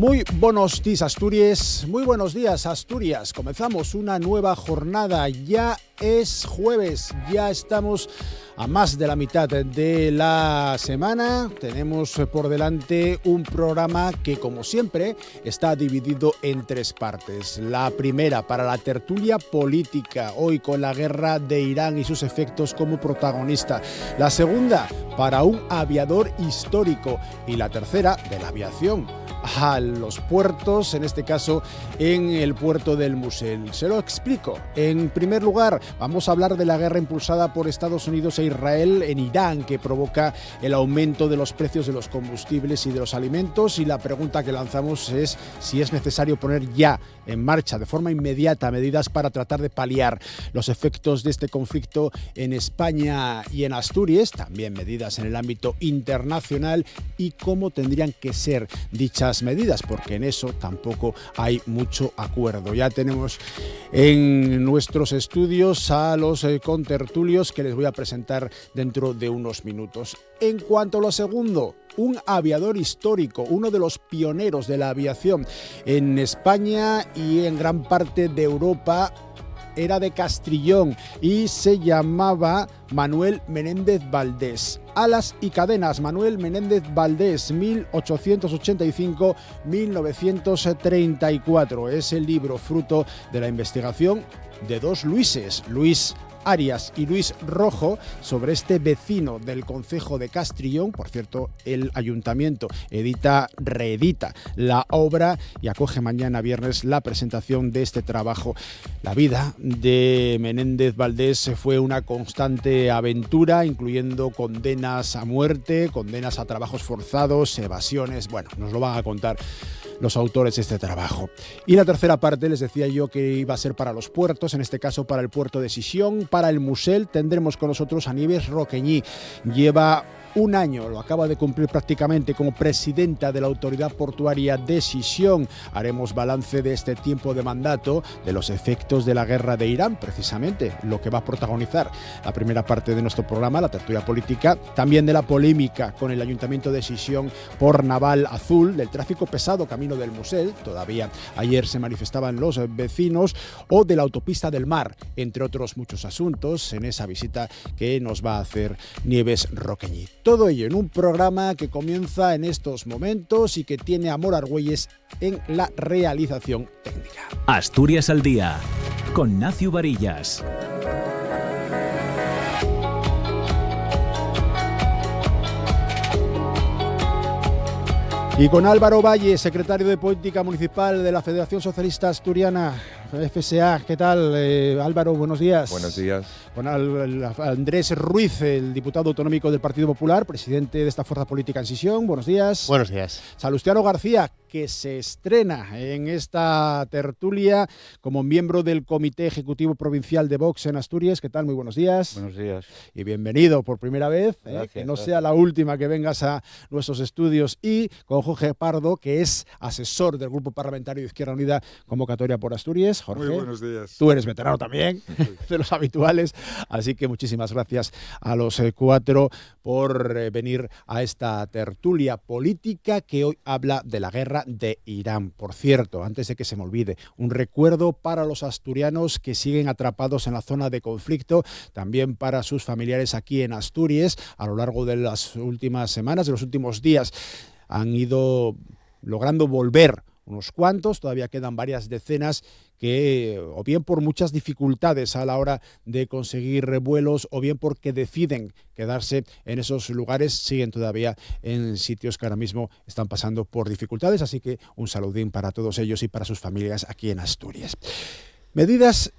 Muy buenos días, Asturias. Muy buenos días, Asturias. Comenzamos una nueva jornada. Ya es jueves, ya estamos a más de la mitad de la semana. Tenemos por delante un programa que, como siempre, está dividido en tres partes. La primera, para la tertulia política, hoy con la guerra de Irán y sus efectos como protagonista. La segunda, para un aviador histórico. Y la tercera, de la aviación a los puertos, en este caso en el puerto del Musel. Se lo explico. En primer lugar, vamos a hablar de la guerra impulsada por Estados Unidos e Israel en Irán, que provoca el aumento de los precios de los combustibles y de los alimentos, y la pregunta que lanzamos es si es necesario poner ya en marcha de forma inmediata medidas para tratar de paliar los efectos de este conflicto en España y en Asturias, también medidas en el ámbito internacional, y cómo tendrían que ser dichas medidas, porque en eso tampoco hay mucho acuerdo. Ya tenemos en nuestros estudios a los contertulios que les voy a presentar dentro de unos minutos. En cuanto a lo segundo, un aviador histórico, uno de los pioneros de la aviación en España y en gran parte de Europa, era de Castrillón y se llamaba Manuel Menéndez Valdés. Alas y cadenas, Manuel Menéndez Valdés, 1885-1934. Es el libro fruto de la investigación de dos Luises, Luis Arias y Luis Rojo, sobre este vecino del concejo de Castrillón. Por cierto, el ayuntamiento reedita la obra y acoge mañana viernes la presentación de este trabajo. La vida de Menéndez Valdés fue una constante aventura, incluyendo condenas a muerte, condenas a trabajos forzados, evasiones. Bueno, nos lo van a contar los autores de este trabajo. Y la tercera parte, les decía yo que iba a ser para los puertos, en este caso para el puerto de Sisión, para el Musel. Tendremos con nosotros a Nieves Roqueñí. Lleva un año, lo acaba de cumplir prácticamente, como presidenta de la Autoridad Portuaria de Sisión. Haremos balance de este tiempo de mandato, de los efectos de la guerra de Irán, precisamente lo que va a protagonizar la primera parte de nuestro programa, la tertulia política, también de la polémica con el Ayuntamiento de Sisión por Naval Azul, del tráfico pesado camino del Musel, todavía ayer se manifestaban los vecinos, o de la autopista del mar, entre otros muchos asuntos, en esa visita que nos va a hacer Nieves Roqueñí. Todo ello en un programa que comienza en estos momentos y que tiene a Mora Argüelles en la realización técnica. Asturias al día, con Nacio Varillas. Y con Álvaro Valle, secretario de Política Municipal de la Federación Socialista Asturiana, FSA. ¿Qué tal, Álvaro? Buenos días. Buenos días. Con Andrés Ruiz, el diputado autonómico del Partido Popular, presidente de esta fuerza política en Sisión. Buenos días. Buenos días. Salustiano García, que se estrena en esta tertulia como miembro del Comité Ejecutivo Provincial de Vox en Asturias. ¿Qué tal? Muy buenos días. Buenos días. Y bienvenido por primera vez. Gracias, que no sea la última que vengas a nuestros estudios. Y con Jorge Pardo, que es asesor del Grupo Parlamentario de Izquierda Unida, Convocatoria por Asturias. Jorge, muy buenos días. Tú eres veterano también, de los habituales. Así que muchísimas gracias a los cuatro por venir a esta tertulia política que hoy habla de la guerra de Irán. Por cierto, antes de que se me olvide, un recuerdo para los asturianos que siguen atrapados en la zona de conflicto, también para sus familiares aquí en Asturias. A lo largo de las últimas semanas, de los últimos días, han ido logrando volver unos cuantos, todavía quedan varias decenas que, o bien por muchas dificultades a la hora de conseguir vuelos, o bien porque deciden quedarse en esos lugares, siguen todavía en sitios que ahora mismo están pasando por dificultades. Así que un saludín para todos ellos y para sus familias aquí en Asturias. Medidas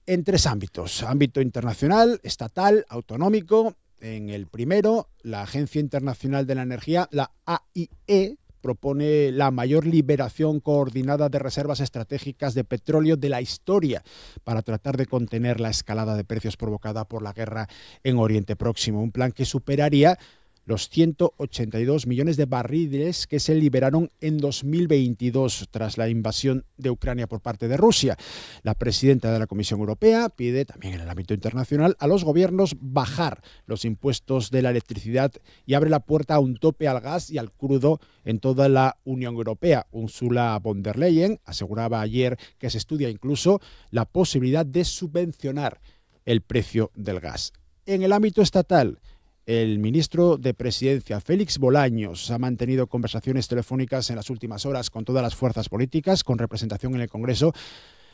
en tres ámbitos: ámbito internacional, estatal, autonómico. En el primero, la Agencia Internacional de la Energía, la AIE, propone la mayor liberación coordinada de reservas estratégicas de petróleo de la historia para tratar de contener la escalada de precios provocada por la guerra en Oriente Próximo. Un plan que superaría los 182 millones de barriles que se liberaron en 2022 tras la invasión de Ucrania por parte de Rusia. La presidenta de la Comisión Europea pide también en el ámbito internacional a los gobiernos bajar los impuestos de la electricidad y abre la puerta a un tope al gas y al crudo en toda la Unión Europea. Ursula von der Leyen aseguraba ayer que se estudia incluso la posibilidad de subvencionar el precio del gas. En el ámbito estatal, el ministro de Presidencia, Félix Bolaños, ha mantenido conversaciones telefónicas en las últimas horas con todas las fuerzas políticas con representación en el Congreso,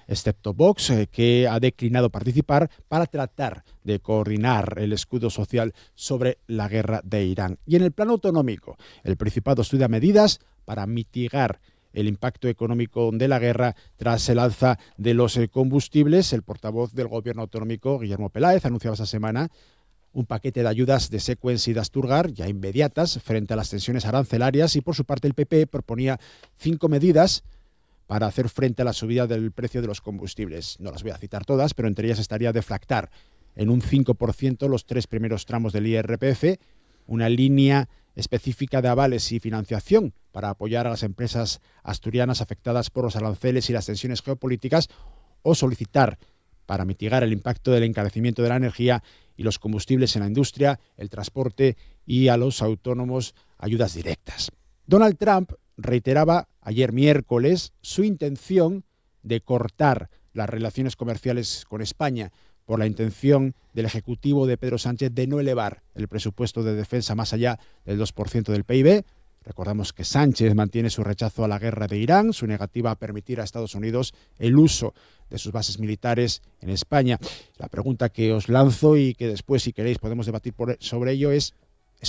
excepto Vox, que ha declinado participar para tratar de coordinar el escudo social sobre la guerra de Irán. Y en el plano autonómico, el Principado estudia medidas para mitigar el impacto económico de la guerra tras el alza de los combustibles. El portavoz del Gobierno autonómico, Guillermo Peláez, anunciaba esta semana un paquete de ayudas de Sequens y de Asturgar, ya inmediatas, frente a las tensiones arancelarias, y por su parte el PP proponía 5 medidas para hacer frente a la subida del precio de los combustibles. No las voy a citar todas, pero entre ellas estaría deflactar en un 5% los 3 primeros tramos del IRPF, una línea específica de avales y financiación para apoyar a las empresas asturianas afectadas por los aranceles y las tensiones geopolíticas, o solicitar, para mitigar el impacto del encarecimiento de la energía y los combustibles en la industria, el transporte y a los autónomos, ayudas directas. Donald Trump reiteraba ayer miércoles su intención de cortar las relaciones comerciales con España por la intención del Ejecutivo de Pedro Sánchez de no elevar el presupuesto de defensa más allá del 2% del PIB. Recordamos que Sánchez mantiene su rechazo a la guerra de Irán, su negativa a permitir a Estados Unidos el uso de sus bases militares en España. La pregunta que os lanzo y que después, si queréis, podemos debatir sobre ello ¿es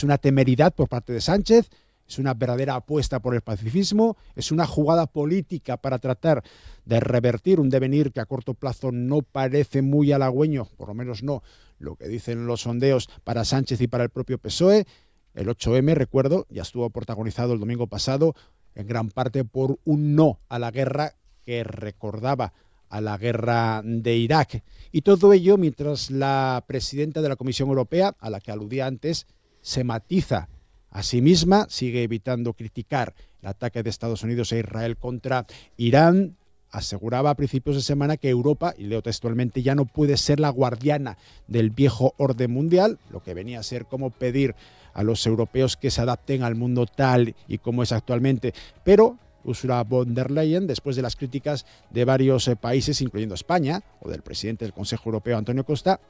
una temeridad por parte de Sánchez? ¿Es una verdadera apuesta por el pacifismo? ¿Es una jugada política para tratar de revertir un devenir que a corto plazo no parece muy halagüeño, por lo menos no lo que dicen los sondeos para Sánchez y para el propio PSOE? El 8M, recuerdo, ya estuvo protagonizado el domingo pasado en gran parte por un no a la guerra que recordaba a la guerra de Irak. Y todo ello mientras la presidenta de la Comisión Europea, a la que aludía antes, se matiza a sí misma, sigue evitando criticar el ataque de Estados Unidos e Israel contra Irán. Aseguraba a principios de semana que Europa, y leo textualmente, ya no puede ser la guardiana del viejo orden mundial, lo que venía a ser como pedir a los europeos que se adapten al mundo tal y como es actualmente. Pero Ursula von der Leyen, después de las críticas de varios países, incluyendo España, o del presidente del Consejo Europeo, Antonio Costa,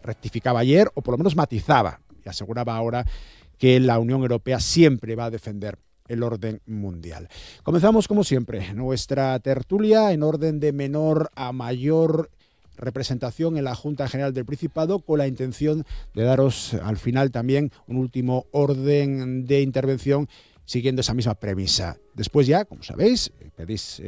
rectificaba ayer, o por lo menos matizaba, y aseguraba ahora que la Unión Europea siempre va a defender el orden mundial. Comenzamos, como siempre, nuestra tertulia en orden de menor a mayor representación en la Junta General del Principado, con la intención de daros al final también un último orden de intervención siguiendo esa misma premisa. Después ya, como sabéis, pedís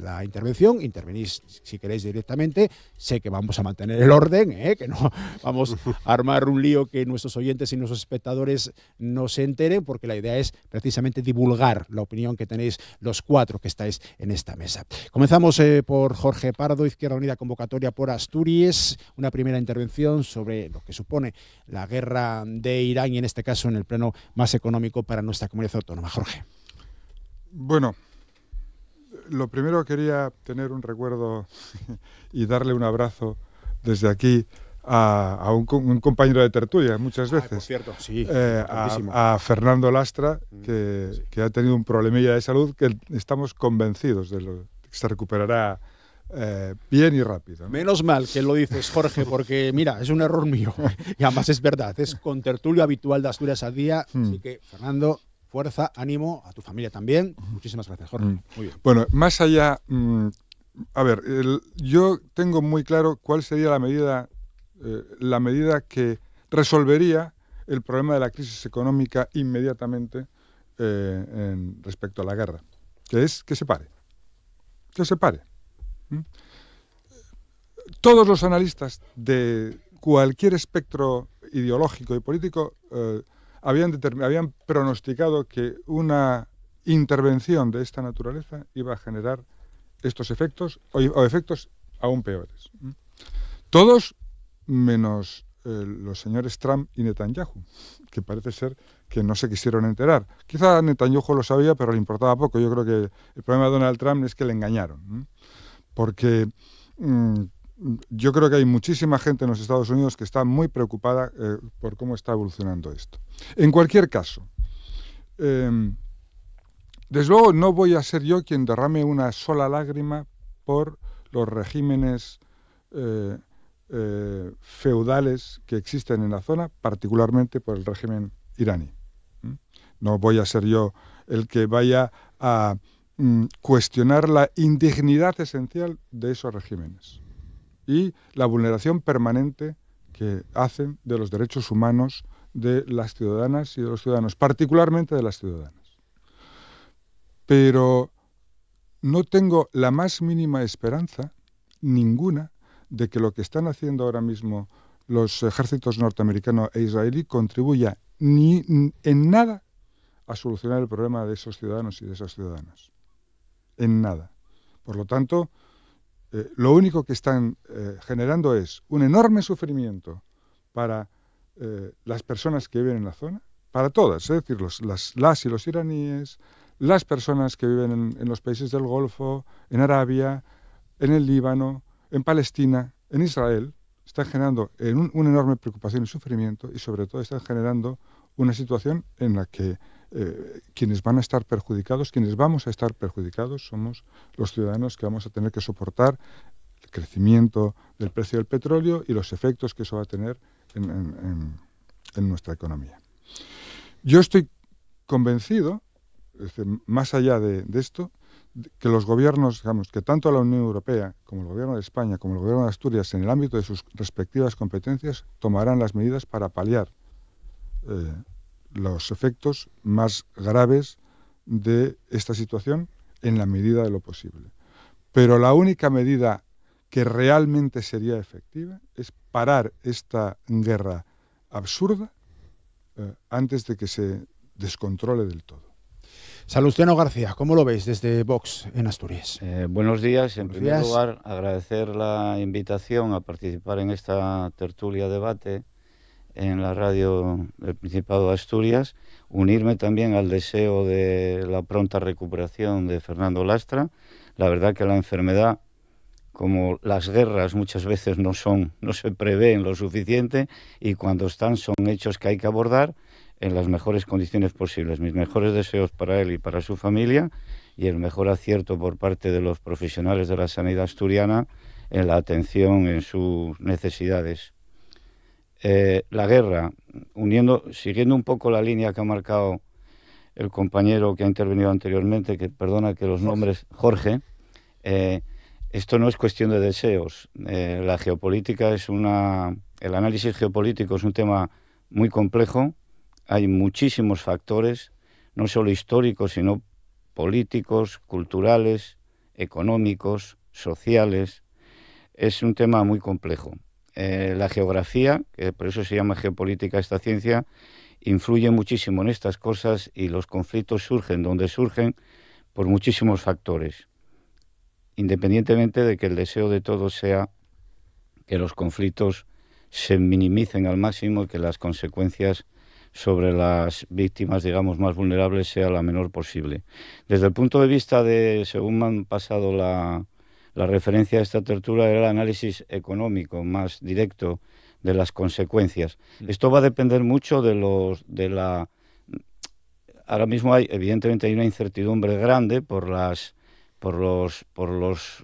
la intervención, intervenís si queréis directamente. Sé que vamos a mantener el orden, que no vamos a armar un lío que nuestros oyentes y nuestros espectadores no se enteren, porque la idea es precisamente divulgar la opinión que tenéis los 4 que estáis en esta mesa. Comenzamos por Jorge Pardo, Izquierda Unida, convocatoria por Asturias. Una primera intervención sobre lo que supone la guerra de Irán y en este caso en el plano más económico para nuestra comunidad autónoma. Jorge. Bueno, lo primero quería tener un recuerdo y darle un abrazo desde aquí a un compañero de tertulia muchas veces. Por cierto, sí, a Fernando Lastra, que ha tenido un problemilla de salud que estamos convencidos de que se recuperará bien y rápido, ¿no? Menos mal que lo dices, Jorge, porque mira, es un error mío y además es verdad, es contertulio habitual de Asturias al Día, así que Fernando, fuerza, ánimo, a tu familia también. Muchísimas gracias, Jorge. Muy bien. Bueno, más allá, a ver, yo tengo muy claro cuál sería la medida que resolvería el problema de la crisis económica inmediatamente respecto a la guerra, que es que se pare. Que se pare. Todos los analistas de cualquier espectro ideológico y político habían pronosticado que una intervención de esta naturaleza iba a generar estos efectos o efectos aún peores. Todos menos los señores Trump y Netanyahu, que parece ser que no se quisieron enterar. Quizá Netanyahu lo sabía, pero le importaba poco. Yo creo que el problema de Donald Trump es que le engañaron, ¿no? Porque yo creo que hay muchísima gente en los Estados Unidos que está muy preocupada por cómo está evolucionando esto. En cualquier caso, desde luego no voy a ser yo quien derrame una sola lágrima por los regímenes feudales que existen en la zona, particularmente por el régimen iraní. No voy a ser yo el que vaya a cuestionar la indignidad esencial de esos regímenes y la vulneración permanente que hacen de los derechos humanos de las ciudadanas y de los ciudadanos, particularmente de las ciudadanas. Pero no tengo la más mínima esperanza, ninguna, de que lo que están haciendo ahora mismo los ejércitos norteamericano e israelí contribuya ni en nada a solucionar el problema de esos ciudadanos y de esas ciudadanas. En nada. Por lo tanto, lo único que están generando es un enorme sufrimiento para las personas que viven en la zona, para todas, es decir, las y los iraníes, las personas que viven en los países del Golfo, en Arabia, en el Líbano, en Palestina, en Israel, están generando una enorme preocupación y sufrimiento, y sobre todo están generando una situación en la que quienes van a estar perjudicados, quienes vamos a estar perjudicados, somos los ciudadanos que vamos a tener que soportar el crecimiento del precio del petróleo y los efectos que eso va a tener en nuestra economía. Yo estoy convencido, más allá de esto, que los gobiernos, digamos, que tanto la Unión Europea como el gobierno de España como el gobierno de Asturias, en el ámbito de sus respectivas competencias, tomarán las medidas para paliar los efectos más graves de esta situación en la medida de lo posible. Pero la única medida que realmente sería efectiva es parar esta guerra absurda antes de que se descontrole del todo. Salustiano García, ¿cómo lo veis desde Vox en Asturias? Buenos días. En primer lugar, agradecer la invitación a participar en esta tertulia debate en la radio del Principado de Asturias, unirme también al deseo de la pronta recuperación de Fernando Lastra. La verdad que la enfermedad, como las guerras, muchas veces no se prevén lo suficiente, y cuando están son hechos que hay que abordar en las mejores condiciones posibles. Mis mejores deseos para él y para su familia, y el mejor acierto por parte de los profesionales de la sanidad asturiana en la atención en sus necesidades. La guerra, siguiendo un poco la línea que ha marcado el compañero que ha intervenido anteriormente, que perdona que los nombres, Jorge, esto no es cuestión de deseos. La geopolítica el análisis geopolítico es un tema muy complejo. Hay muchísimos factores, no solo históricos, sino políticos, culturales, económicos, sociales. Es un tema muy complejo. La geografía, que por eso se llama geopolítica esta ciencia, influye muchísimo en estas cosas, y los conflictos surgen donde surgen por muchísimos factores, independientemente de que el deseo de todos sea que los conflictos se minimicen al máximo y que las consecuencias sobre las víctimas, digamos, más vulnerables sea la menor posible. Desde el punto de vista según me han pasado la referencia a esta tertulia, era el análisis económico más directo de las consecuencias. Esto va a depender mucho ahora mismo evidentemente hay una incertidumbre grande por los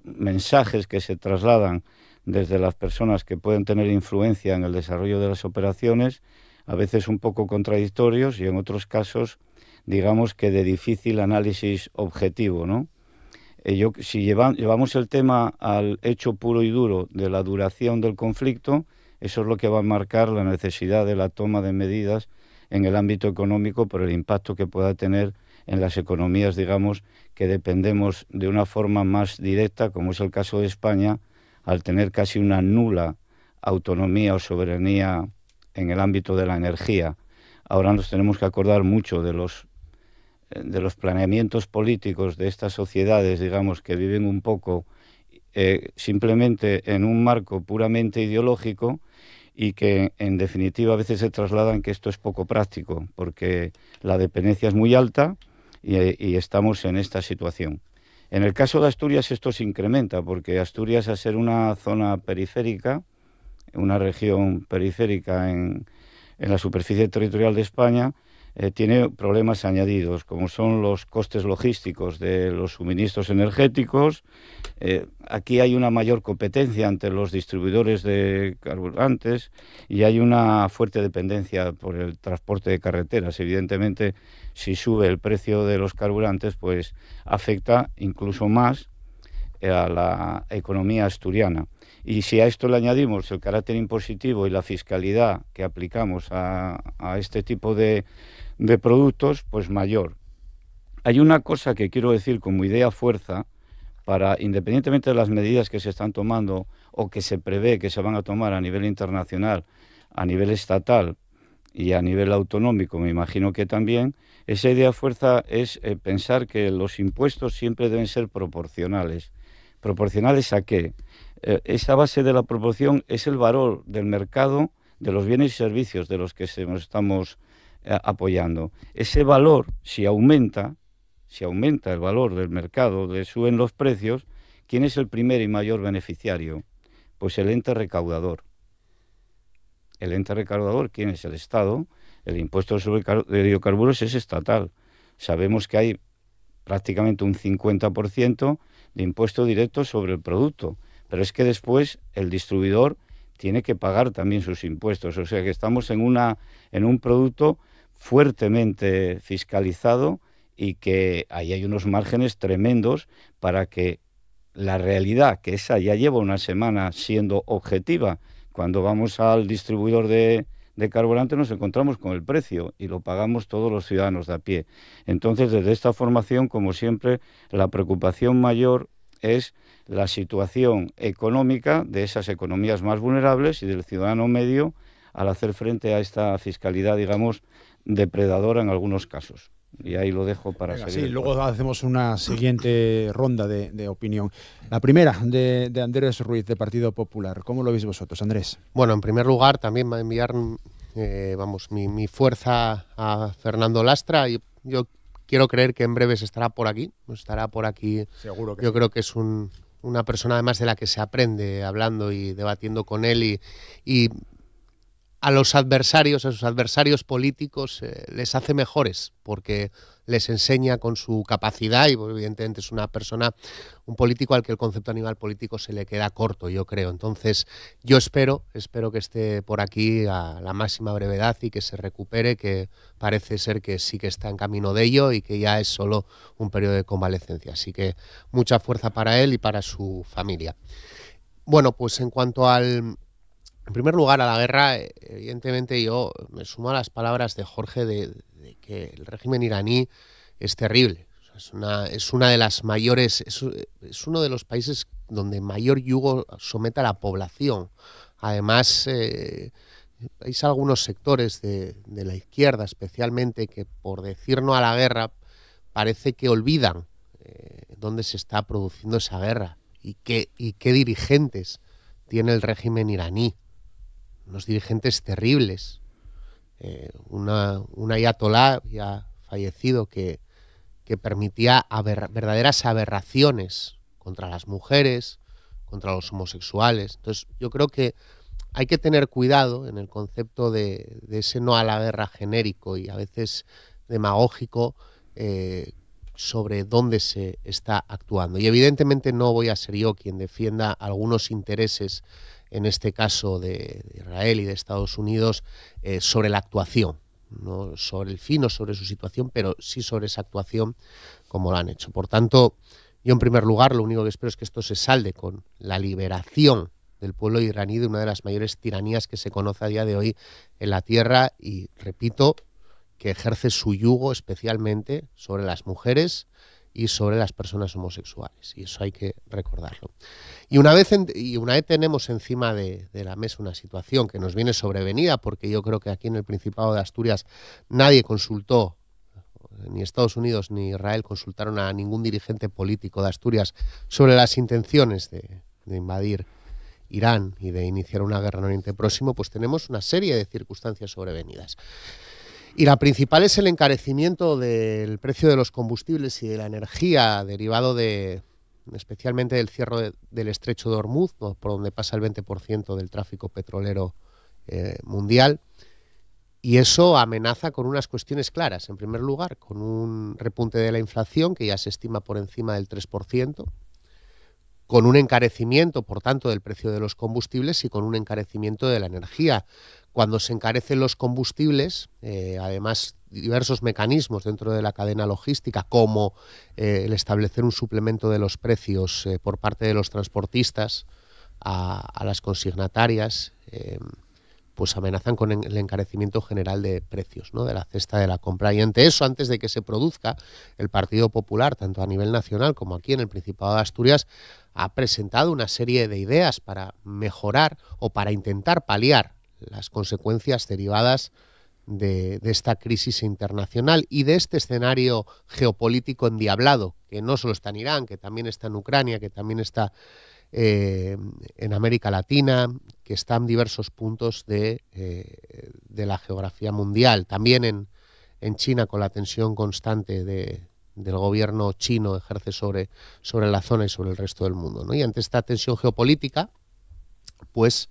mensajes que se trasladan desde las personas que pueden tener influencia en el desarrollo de las operaciones, a veces un poco contradictorios, y en otros casos, digamos que de difícil análisis objetivo, ¿no? Si llevamos el tema al hecho puro y duro de la duración del conflicto, eso es lo que va a marcar la necesidad de la toma de medidas en el ámbito económico por el impacto que pueda tener en las economías, digamos, que dependemos de una forma más directa, como es el caso de España, al tener casi una nula autonomía o soberanía en el ámbito de la energía. Ahora nos tenemos que acordar mucho de los planeamientos políticos de estas sociedades, digamos, que viven un poco simplemente en un marco puramente ideológico, y que en definitiva a veces se trasladan que esto es poco práctico porque la dependencia es muy alta y estamos en esta situación. En el caso de Asturias esto se incrementa porque Asturias, al ser una zona periférica, una región periférica en la superficie territorial de España, tiene problemas añadidos, como son los costes logísticos de los suministros energéticos. Aquí hay una mayor competencia entre los distribuidores de carburantes y hay una fuerte dependencia por el transporte de carreteras. Evidentemente, si sube el precio de los carburantes, pues afecta incluso más a la economía asturiana. Y si a esto le añadimos el carácter impositivo y la fiscalidad que aplicamos a este tipo de productos, pues mayor. Hay una cosa que quiero decir como idea fuerza, para, independientemente de las medidas que se están tomando o que se prevé que se van a tomar a nivel internacional, a nivel estatal y a nivel autonómico, me imagino que también, esa idea fuerza es pensar que los impuestos siempre deben ser proporcionales. ¿Proporcionales a qué? Esa base de la proporción es el valor del mercado de los bienes y servicios de los que nos estamos apoyando. Ese valor, si aumenta el valor del mercado, suben los precios, ¿quién es el primer y mayor beneficiario? Pues el ente recaudador. El ente recaudador, ¿quién es? El Estado. El impuesto sobre hidrocarburos es estatal. Sabemos que hay prácticamente un 50% de impuesto directo sobre el producto, pero es que después el distribuidor tiene que pagar también sus impuestos, o sea que estamos en un producto fuertemente fiscalizado y que ahí hay unos márgenes tremendos para que la realidad, que esa ya lleva una semana siendo objetiva, cuando vamos al distribuidor de carburante nos encontramos con el precio y lo pagamos todos los ciudadanos de a pie. Entonces, desde esta formación, como siempre, la preocupación mayor es la situación económica de esas economías más vulnerables y del ciudadano medio al hacer frente a esta fiscalidad, digamos, depredadora en algunos casos. Y ahí lo dejo para seguir. Sí, luego hacemos una siguiente ronda de opinión. La primera, de Andrés Ruiz, de Partido Popular. ¿Cómo lo veis vosotros, Andrés? Bueno, en primer lugar, también va a enviar mi fuerza a Fernando Lastra. Yo quiero creer que en breves estará por aquí. Seguro que yo sí. Creo que es una persona además de la que se aprende hablando y debatiendo con él y a sus adversarios políticos les hace mejores porque les enseña con su capacidad y evidentemente es un político al que el concepto animal político se le queda corto, yo creo. Entonces yo espero que esté por aquí a la máxima brevedad y que se recupere, que parece ser que sí que está en camino de ello y que ya es solo un periodo de convalecencia. Así que mucha fuerza para él y para su familia. Bueno, pues en primer lugar, a la guerra, evidentemente yo me sumo a las palabras de Jorge de que el régimen iraní es terrible. Es una de las mayores, es uno de los países donde mayor yugo somete a la población. Además, hay algunos sectores de la izquierda especialmente que por decir no a la guerra parece que olvidan dónde se está produciendo esa guerra y qué dirigentes tiene el régimen iraní. Unos dirigentes terribles, un ayatolá ya fallecido que permitía verdaderas aberraciones contra las mujeres, contra los homosexuales. Entonces yo creo que hay que tener cuidado en el concepto de ese no a la guerra genérico y a veces demagógico sobre dónde se está actuando. Y evidentemente no voy a ser yo quien defienda algunos intereses, en este caso de Israel y de Estados Unidos, sobre la actuación, no sobre el fin o sobre su situación, pero sí sobre esa actuación como lo han hecho. Por tanto, yo en primer lugar lo único que espero es que esto se salde con la liberación del pueblo iraní de una de las mayores tiranías que se conoce a día de hoy en la tierra y, repito, que ejerce su yugo especialmente sobre las mujeres y sobre las personas homosexuales, y eso hay que recordarlo. Y una vez tenemos encima de la mesa una situación que nos viene sobrevenida, porque yo creo que aquí en el Principado de Asturias nadie consultó, ni Estados Unidos ni Israel consultaron a ningún dirigente político de Asturias sobre las intenciones de invadir Irán y de iniciar una guerra en Oriente Próximo, pues tenemos una serie de circunstancias sobrevenidas. Y la principal es el encarecimiento del precio de los combustibles y de la energía derivado especialmente del cierre del estrecho de Hormuz, ¿no?, por donde pasa el 20% del tráfico petrolero mundial. Y eso amenaza con unas cuestiones claras. En primer lugar, con un repunte de la inflación que ya se estima por encima del 3%, con un encarecimiento, por tanto, del precio de los combustibles y con un encarecimiento de la energía. Cuando se encarecen los combustibles, además diversos mecanismos dentro de la cadena logística, como el establecer un suplemento de los precios por parte de los transportistas a las consignatarias, pues amenazan con el encarecimiento general de precios, ¿no?, de la cesta de la compra. Y ante eso, antes de que se produzca, el Partido Popular, tanto a nivel nacional como aquí en el Principado de Asturias, ha presentado una serie de ideas para mejorar o para intentar paliar las consecuencias derivadas de esta crisis internacional y de este escenario geopolítico endiablado, que no solo está en Irán, que también está en Ucrania, que también está en América Latina, que está en diversos puntos de la geografía mundial. También en China, con la tensión constante del gobierno chino ejerce sobre la zona y sobre el resto del mundo, ¿no? Y ante esta tensión geopolítica, pues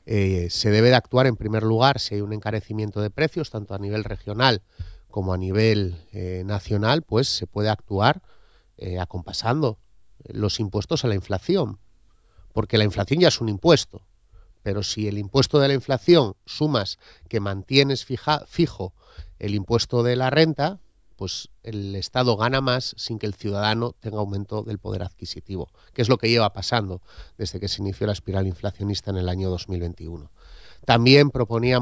se debe de actuar en primer lugar si hay un encarecimiento de precios, tanto a nivel regional como a nivel nacional, pues se puede actuar acompasando los impuestos a la inflación, porque la inflación ya es un impuesto, pero si el impuesto de la inflación sumas que mantienes fijo el impuesto de la renta, pues el Estado gana más sin que el ciudadano tenga aumento del poder adquisitivo, que es lo que lleva pasando desde que se inició la espiral inflacionista en el año 2021. También proponía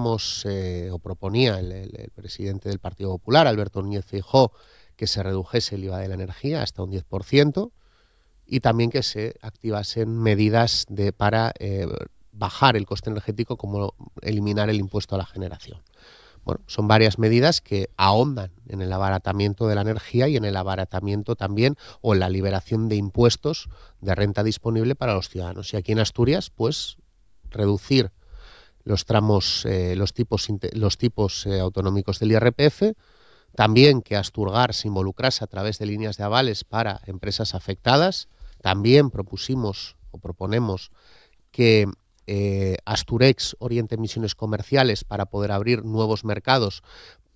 el presidente del Partido Popular, Alberto Núñez Feijóo, que se redujese el IVA de la energía hasta un 10%, y también que se activasen medidas para bajar el coste energético, como eliminar el impuesto a la generación. Bueno, son varias medidas que ahondan en el abaratamiento de la energía y en el abaratamiento también o en la liberación de impuestos de renta disponible para los ciudadanos. Y aquí en Asturias, pues reducir los tramos, los tipos autonómicos del IRPF. También que Asturgar se involucrase a través de líneas de avales para empresas afectadas. También proponemos que Asturex oriente misiones comerciales para poder abrir nuevos mercados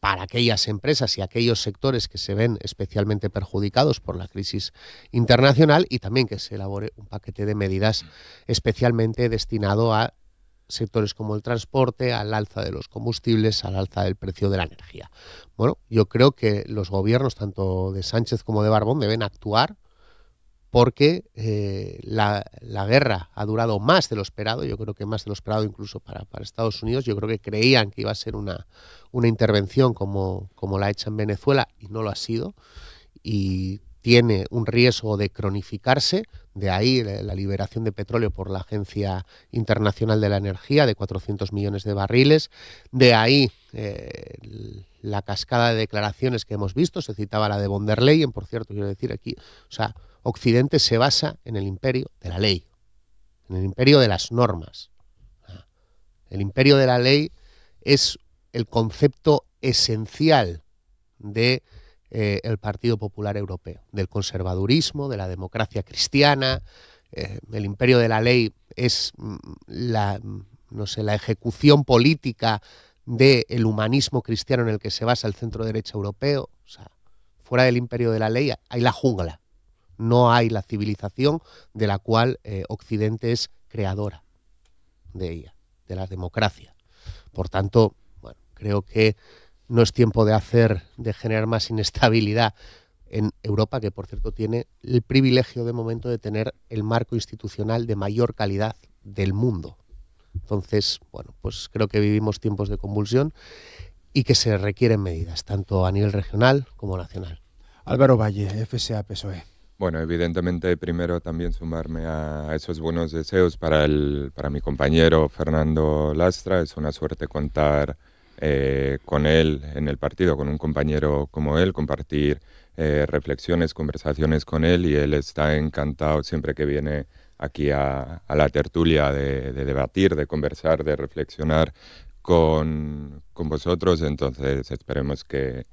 para aquellas empresas y aquellos sectores que se ven especialmente perjudicados por la crisis internacional, y también que se elabore un paquete de medidas especialmente destinado a sectores como el transporte, al alza de los combustibles, al alza del precio de la energía. Bueno, yo creo que los gobiernos, tanto de Sánchez como de Barbón, deben actuar porque la guerra ha durado más de lo esperado. Yo creo que más de lo esperado incluso para Estados Unidos. Yo creo que creían que iba a ser una intervención como la hecha en Venezuela, y no lo ha sido, y tiene un riesgo de cronificarse. De ahí la liberación de petróleo por la Agencia Internacional de la Energía de 400 millones de barriles. De ahí la cascada de declaraciones que hemos visto. Se citaba la de von der Leyen, por cierto, quiero decir aquí. O sea, Occidente se basa en el imperio de la ley, en el imperio de las normas. El imperio de la ley es el concepto esencial de el Partido Popular Europeo, del conservadurismo, de la democracia cristiana. El imperio de la ley es la ejecución política del humanismo cristiano en el que se basa el centro derecha europeo. O sea, fuera del imperio de la ley hay la jungla. No hay la civilización de la cual Occidente es creadora de ella, de la democracia. Por tanto, bueno, creo que no es tiempo de generar más inestabilidad en Europa, que por cierto tiene el privilegio de momento de tener el marco institucional de mayor calidad del mundo. Entonces, bueno, pues creo que vivimos tiempos de convulsión y que se requieren medidas, tanto a nivel regional como nacional. Álvaro Valle, FSA PSOE. Bueno, evidentemente primero también sumarme a esos buenos deseos para mi compañero Fernando Lastra. Es una suerte contar con él en el partido, con un compañero como él, compartir reflexiones, conversaciones con él, y él está encantado siempre que viene aquí a la tertulia de debatir, de conversar, de reflexionar con vosotros. Entonces esperemos que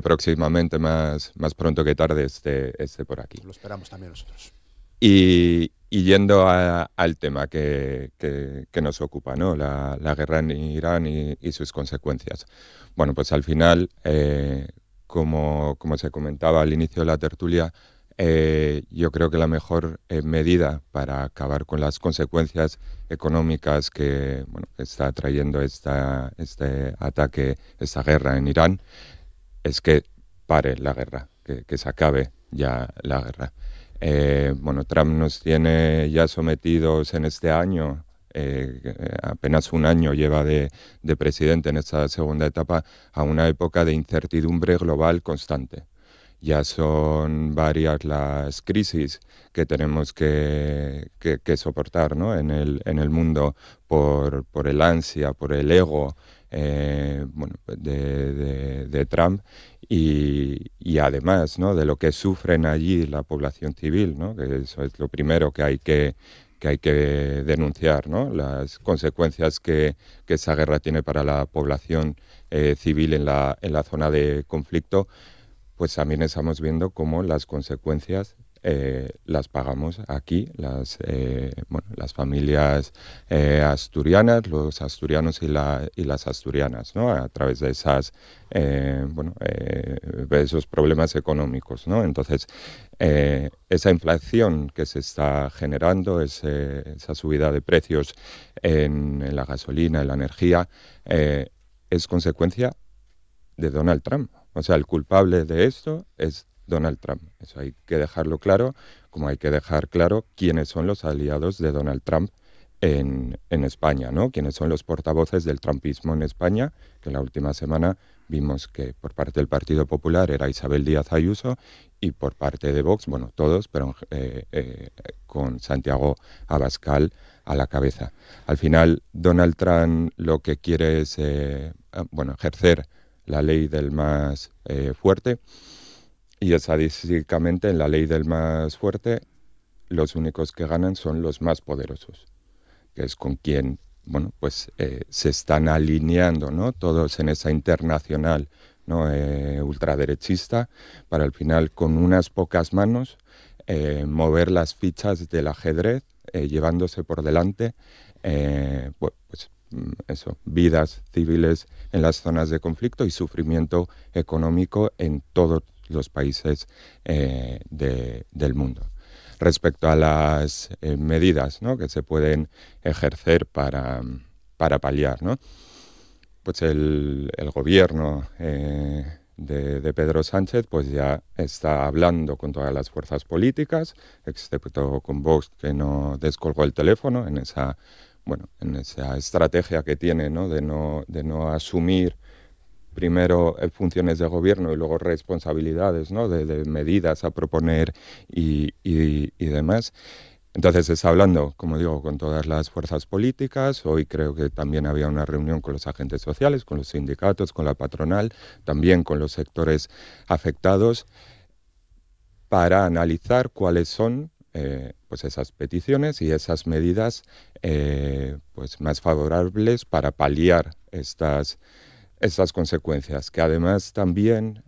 próximamente, más pronto que tarde, esté por aquí. Lo esperamos también nosotros. Y yendo al tema que nos ocupa, ¿no? La guerra en Irán y sus consecuencias. Bueno, pues al final, como se comentaba al inicio de la tertulia, yo creo que la mejor medida para acabar con las consecuencias económicas que está trayendo este ataque, esta guerra en Irán, es que pare la guerra, que se acabe ya la guerra. Trump nos tiene ya sometidos en este año, apenas un año lleva de presidente en esta segunda etapa, a una época de incertidumbre global constante. Ya son varias las crisis que tenemos que soportar, ¿no? en el mundo por el ansia, por el ego de Trump y además, ¿no? de lo que sufren allí la población civil, ¿no? Que eso es lo primero que hay que denunciar, ¿no? Las consecuencias que esa guerra tiene para la población civil en la zona de conflicto. Pues también estamos viendo cómo las consecuencias las pagamos aquí, las familias asturianas, los asturianos y las asturianas, ¿no? A través de esos problemas económicos, ¿no? Entonces, esa inflación que se está generando, esa subida de precios en la gasolina, en la energía, es consecuencia de Donald Trump. O sea, el culpable de esto es Donald Trump. Eso hay que dejarlo claro, como hay que dejar claro quiénes son los aliados de Donald Trump en España, ¿no? Quiénes son los portavoces del trumpismo en España, que la última semana vimos que por parte del Partido Popular era Isabel Díaz Ayuso y por parte de Vox, bueno, todos, pero con Santiago Abascal a la cabeza. Al final, Donald Trump lo que quiere es ejercer la ley del más fuerte, y estadísticamente en la ley del más fuerte los únicos que ganan son los más poderosos, que es con quien se están alineando, ¿no? Todos en esa internacional, ¿no? Ultraderechista, para al final con unas pocas manos mover las fichas del ajedrez, llevándose por delante vidas civiles en las zonas de conflicto y sufrimiento económico en todos los países del mundo. Respecto a las medidas, ¿no? que se pueden ejercer para paliar, ¿no? Pues el gobierno de Pedro Sánchez pues ya está hablando con todas las fuerzas políticas, excepto con Vox, que no descolgó el teléfono en esa estrategia que tiene, ¿no? de no asumir primero funciones de gobierno y luego responsabilidades, ¿no? de medidas a proponer y demás. Entonces se está hablando, como digo, con todas las fuerzas políticas. Hoy creo que también había una reunión con los agentes sociales, con los sindicatos, con la patronal, también con los sectores afectados, para analizar cuáles son esas peticiones y esas medidas más favorables para paliar estas consecuencias, que además también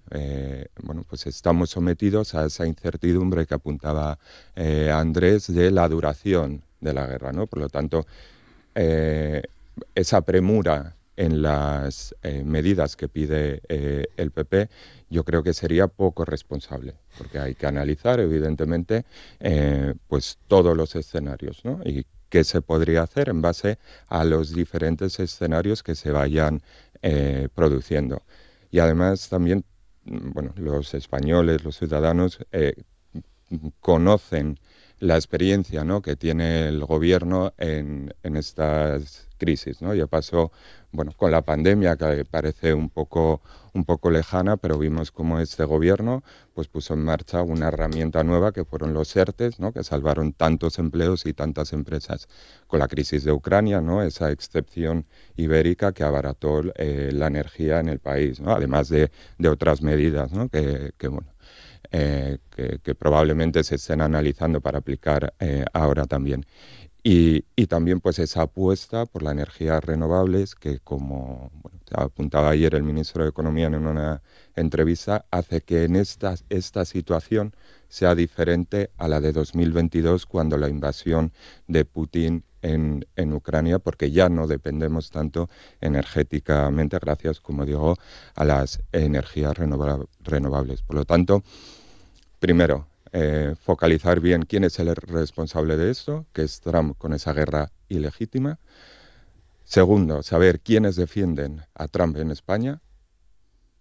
estamos sometidos a esa incertidumbre que apuntaba Andrés de la duración de la guerra, ¿no? Por lo tanto, esa premura en las medidas que pide el PP, yo creo que sería poco responsable, porque hay que analizar, evidentemente, todos los escenarios, ¿no? Y qué se podría hacer en base a los diferentes escenarios que se vayan produciendo. Y además también, los españoles, los ciudadanos, conocen la experiencia, ¿no? que tiene el gobierno en estas crisis, ¿no? Ya pasó con la pandemia, que parece un poco lejana, pero vimos cómo este gobierno puso en marcha una herramienta nueva, que fueron los ERTEs, ¿no? que salvaron tantos empleos y tantas empresas. Con la crisis de Ucrania, ¿no? esa excepción ibérica que abarató la energía en el país, ¿no? Además de otras medidas, ¿no? que probablemente se estén analizando para aplicar ahora también. Y también pues esa apuesta por las energías renovables que, como apuntaba ayer el ministro de Economía en una entrevista, hace que en esta situación sea diferente a la de 2022, cuando la invasión de Putin en Ucrania, porque ya no dependemos tanto energéticamente, gracias, como digo, a las energías renovables. Por lo tanto, primero, focalizar bien quién es el responsable de esto, que es Trump con esa guerra ilegítima. Segundo, saber quiénes defienden a Trump en España,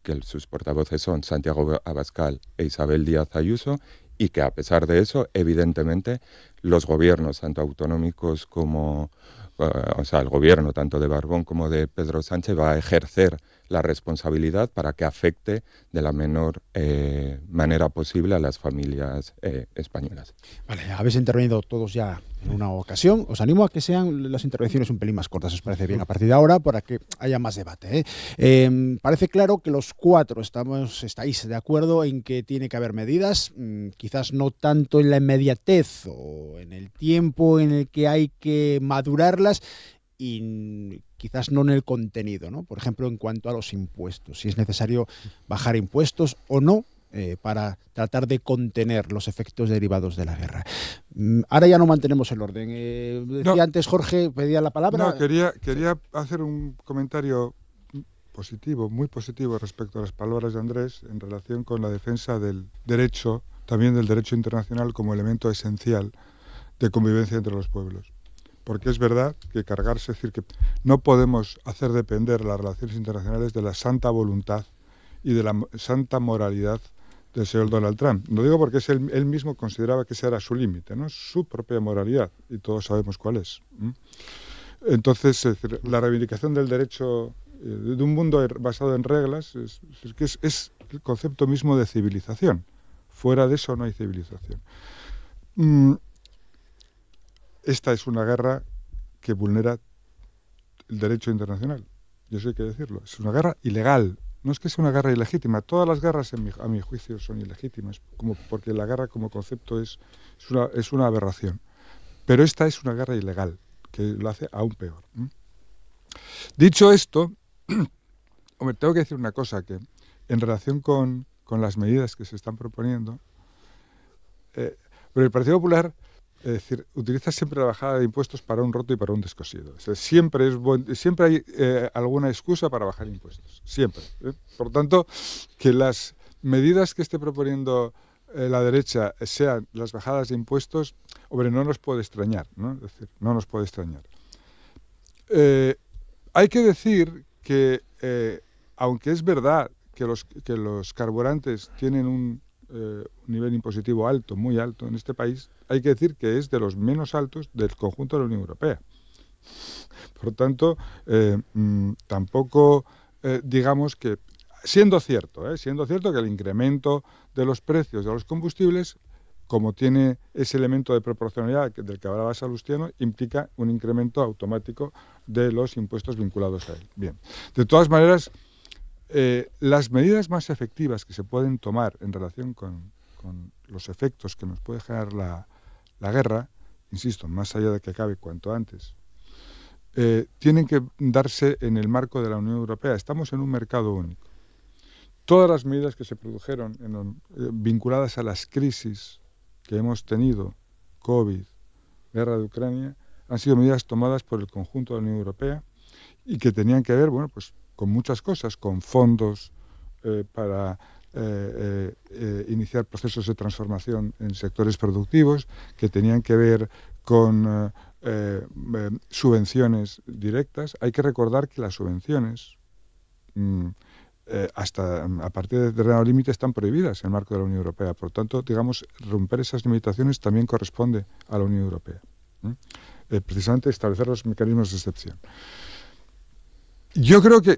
que sus portavoces son Santiago Abascal e Isabel Díaz Ayuso, y que a pesar de eso, evidentemente, los gobiernos, tanto autonómicos como, el gobierno tanto de Barbón como de Pedro Sánchez, va a ejercer la responsabilidad para que afecte de la menor manera posible a las familias españolas. Vale, habéis intervenido todos ya en una ocasión. Os animo a que sean las intervenciones un pelín más cortas, os parece bien, a partir de ahora, para que haya más debate. Parece claro que los cuatro estáis de acuerdo en que tiene que haber medidas, quizás no tanto en la inmediatez o en el tiempo en el que hay que madurarlas, y quizás no en el contenido, ¿no? Por ejemplo, en cuanto a los impuestos, si es necesario bajar impuestos o no para tratar de contener los efectos derivados de la guerra. Ahora ya no mantenemos el orden. Decía antes Jorge, pedía la palabra. No, quería hacer un comentario positivo, muy positivo respecto a las palabras de Andrés en relación con la defensa del derecho, también del derecho internacional como elemento esencial de convivencia entre los pueblos. Porque es verdad que cargarse, es decir, que no podemos hacer depender las relaciones internacionales de la santa voluntad y de la santa moralidad del señor Donald Trump. Lo digo porque él mismo consideraba que ese era su límite, ¿no? Su propia moralidad, y todos sabemos cuál es. Entonces, es decir, la reivindicación del derecho de un mundo basado en reglas es el concepto mismo de civilización. Fuera de eso no hay civilización. Esta es una guerra que vulnera el derecho internacional. Y eso hay que decirlo. Es una guerra ilegal. No es que sea una guerra ilegítima. Todas las guerras, a mi juicio, son ilegítimas, porque la guerra como concepto es una aberración. Pero esta es una guerra ilegal, que lo hace aún peor. Dicho esto, hombre, tengo que decir una cosa, que en relación con las medidas que se están proponiendo, pero el Partido Popular, es decir, utiliza siempre la bajada de impuestos para un roto y para un descosido. O sea, siempre hay alguna excusa para bajar impuestos. Siempre. Por tanto, que las medidas que esté proponiendo la derecha sean las bajadas de impuestos, hombre, no nos puede extrañar, ¿no? Es decir, no nos puede extrañar. Hay que decir que, aunque es verdad que los carburantes tienen un nivel impositivo alto, muy alto en este país, hay que decir que es de los menos altos del conjunto de la Unión Europea. Por tanto, tampoco digamos que, siendo cierto que el incremento de los precios de los combustibles, como tiene ese elemento de proporcionalidad del que hablaba Salustiano, implica un incremento automático de los impuestos vinculados a él. Bien, de todas maneras, las medidas más efectivas que se pueden tomar en relación con los efectos que nos puede generar la guerra, insisto, más allá de que acabe cuanto antes, tienen que darse en el marco de la Unión Europea. Estamos en un mercado único. Todas las medidas que se produjeron vinculadas a las crisis que hemos tenido, COVID, guerra de Ucrania, han sido medidas tomadas por el conjunto de la Unión Europea y que tenían que ver, bueno, pues con muchas cosas, con fondos para iniciar procesos de transformación en sectores productivos, que tenían que ver con subvenciones directas. Hay que recordar que las subvenciones, hasta a partir de determinado límite, están prohibidas en el marco de la Unión Europea. Por tanto, digamos, romper esas limitaciones también corresponde a la Unión Europea. Precisamente establecer los mecanismos de excepción. Yo creo que,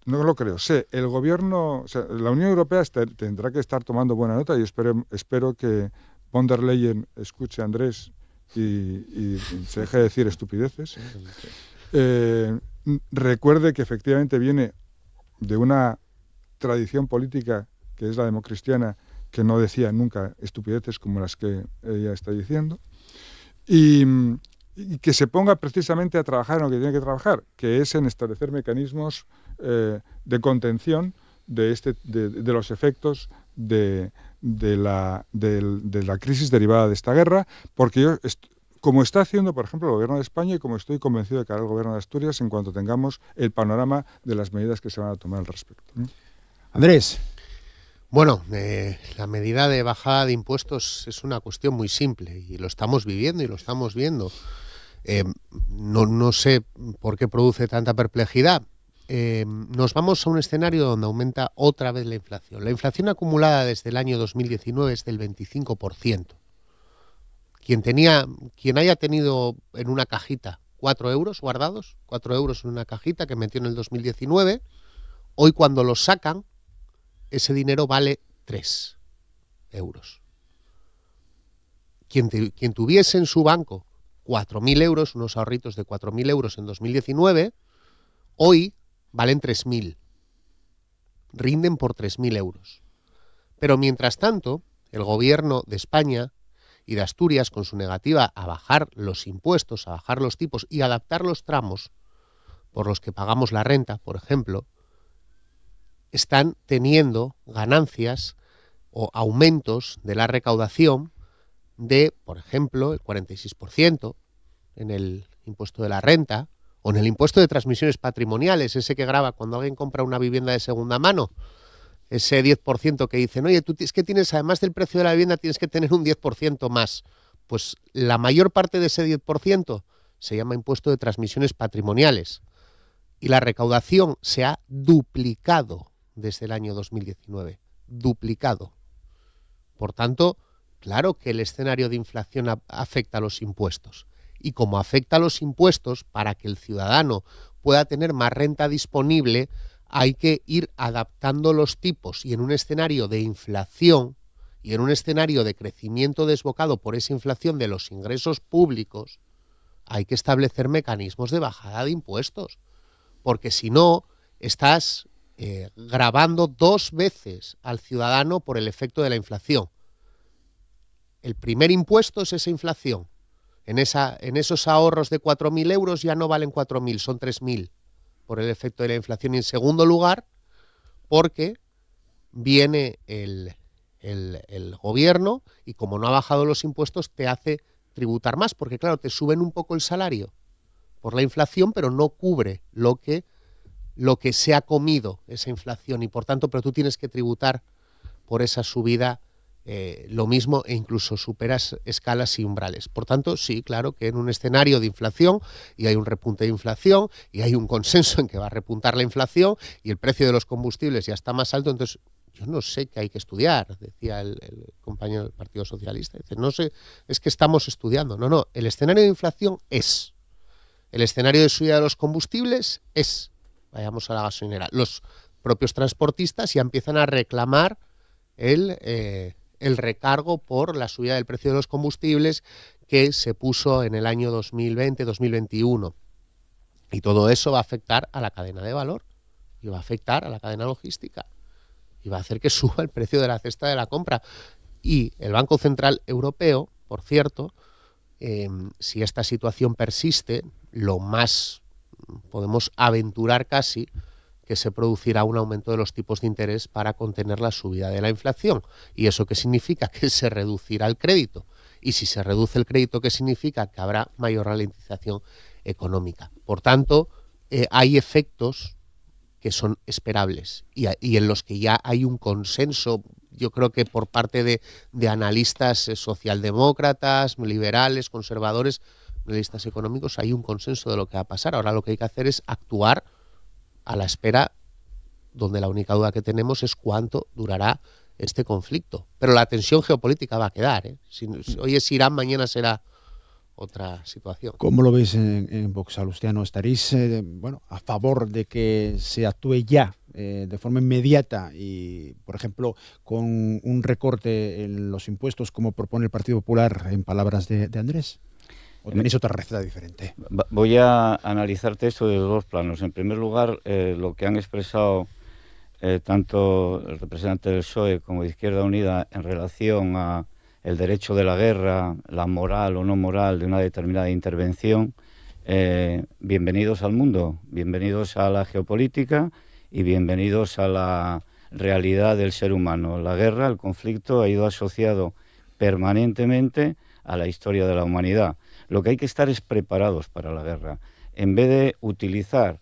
no lo creo, el gobierno, la Unión Europea tendrá que estar tomando buena nota, y espero que von der Leyen escuche a Andrés y se deje de decir estupideces. Recuerde que efectivamente viene de una tradición política, que es la democristiana, que no decía nunca estupideces como las que ella está diciendo, y que se ponga precisamente a trabajar en lo que tiene que trabajar, que es en establecer mecanismos de contención de los efectos de la crisis derivada de esta guerra, porque como está haciendo, por ejemplo, el Gobierno de España y como estoy convencido de que hará el Gobierno de Asturias en cuanto tengamos el panorama de las medidas que se van a tomar al respecto. Andrés. Bueno, la medida de bajada de impuestos es una cuestión muy simple y lo estamos viviendo y lo estamos viendo. No sé por qué produce tanta perplejidad. Nos vamos a un escenario donde aumenta otra vez la inflación. La inflación acumulada desde el año 2019 es del 25%. Quien haya tenido en una cajita 4 euros guardados, 4 euros en una cajita que metió en el 2019, hoy cuando los sacan, ese dinero vale 3 euros. Quien tuviese en su banco 4.000 euros, unos ahorritos de 4.000 euros en 2019, hoy valen 3.000. Rinden por 3.000 euros. Pero mientras tanto, el gobierno de España y de Asturias, con su negativa a bajar los impuestos, a bajar los tipos y adaptar los tramos por los que pagamos la renta, por ejemplo, están teniendo ganancias o aumentos de la recaudación de, por ejemplo, el 46% en el impuesto de la renta o en el impuesto de transmisiones patrimoniales, ese que grava cuando alguien compra una vivienda de segunda mano, ese 10% que dicen, oye, tú es que tienes, además del precio de la vivienda, tienes que tener un 10% más. Pues la mayor parte de ese 10% se llama impuesto de transmisiones patrimoniales y la recaudación se ha duplicado desde el año 2019, duplicado. Por tanto, claro que el escenario de inflación afecta a los impuestos. Y como afecta a los impuestos, para que el ciudadano pueda tener más renta disponible, hay que ir adaptando los tipos. Y en un escenario de inflación y en un escenario de crecimiento desbocado por esa inflación de los ingresos públicos, hay que establecer mecanismos de bajada de impuestos. Porque si no, estás gravando 2 veces al ciudadano por el efecto de la inflación. El primer impuesto es esa inflación. En esos ahorros de 4.000 euros ya no valen 4.000, son 3.000 por el efecto de la inflación. Y en segundo lugar, porque viene el gobierno y como no ha bajado los impuestos te hace tributar más, porque claro, te suben un poco el salario por la inflación, pero no cubre lo que se ha comido esa inflación y por tanto, pero tú tienes que tributar por esa subida lo mismo e incluso superas escalas y umbrales. Por tanto, sí, claro que en un escenario de inflación y hay un repunte de inflación y hay un consenso en que va a repuntar la inflación y el precio de los combustibles ya está más alto, entonces yo no sé qué hay que estudiar, decía el compañero del Partido Socialista. Dice, no sé, es que estamos estudiando. No, el escenario de inflación es. El escenario de subida de los combustibles es. Vayamos a la gasolinera. Los propios transportistas ya empiezan a reclamar el recargo por la subida del precio de los combustibles que se puso en el año 2020-2021. Y todo eso va a afectar a la cadena de valor y va a afectar a la cadena logística y va a hacer que suba el precio de la cesta de la compra. Y el Banco Central Europeo, por cierto, si esta situación persiste, lo más podemos aventurar casi que se producirá un aumento de los tipos de interés para contener la subida de la inflación. ¿Y eso qué significa? Que se reducirá el crédito. Y si se reduce el crédito, ¿qué significa? Que habrá mayor ralentización económica. Por tanto, hay efectos que son esperables y en los que ya hay un consenso, yo creo que por parte de analistas socialdemócratas, liberales, conservadores, analistas económicos, hay un consenso de lo que va a pasar. Ahora lo que hay que hacer es actuar a la espera, donde la única duda que tenemos es cuánto durará este conflicto. Pero la tensión geopolítica va a quedar, ¿eh? Hoy es Irán, mañana será otra situación. ¿Cómo lo veis en Vox, Salustiano? ¿Estaréis a favor de que se actúe ya de forma inmediata y, por ejemplo, con un recorte en los impuestos como propone el Partido Popular, en palabras de Andrés? ¿O tenéis otra receta diferente? Voy a analizarte esto de 2 planos. En primer lugar, lo que han expresado tanto el representante del PSOE como de Izquierda Unida en relación a el derecho de la guerra, la moral o no moral de una determinada intervención, bienvenidos al mundo, bienvenidos a la geopolítica y bienvenidos a la realidad del ser humano. La guerra, el conflicto, ha ido asociado permanentemente a la historia de la humanidad. Lo que hay que estar es preparados para la guerra. En vez de utilizar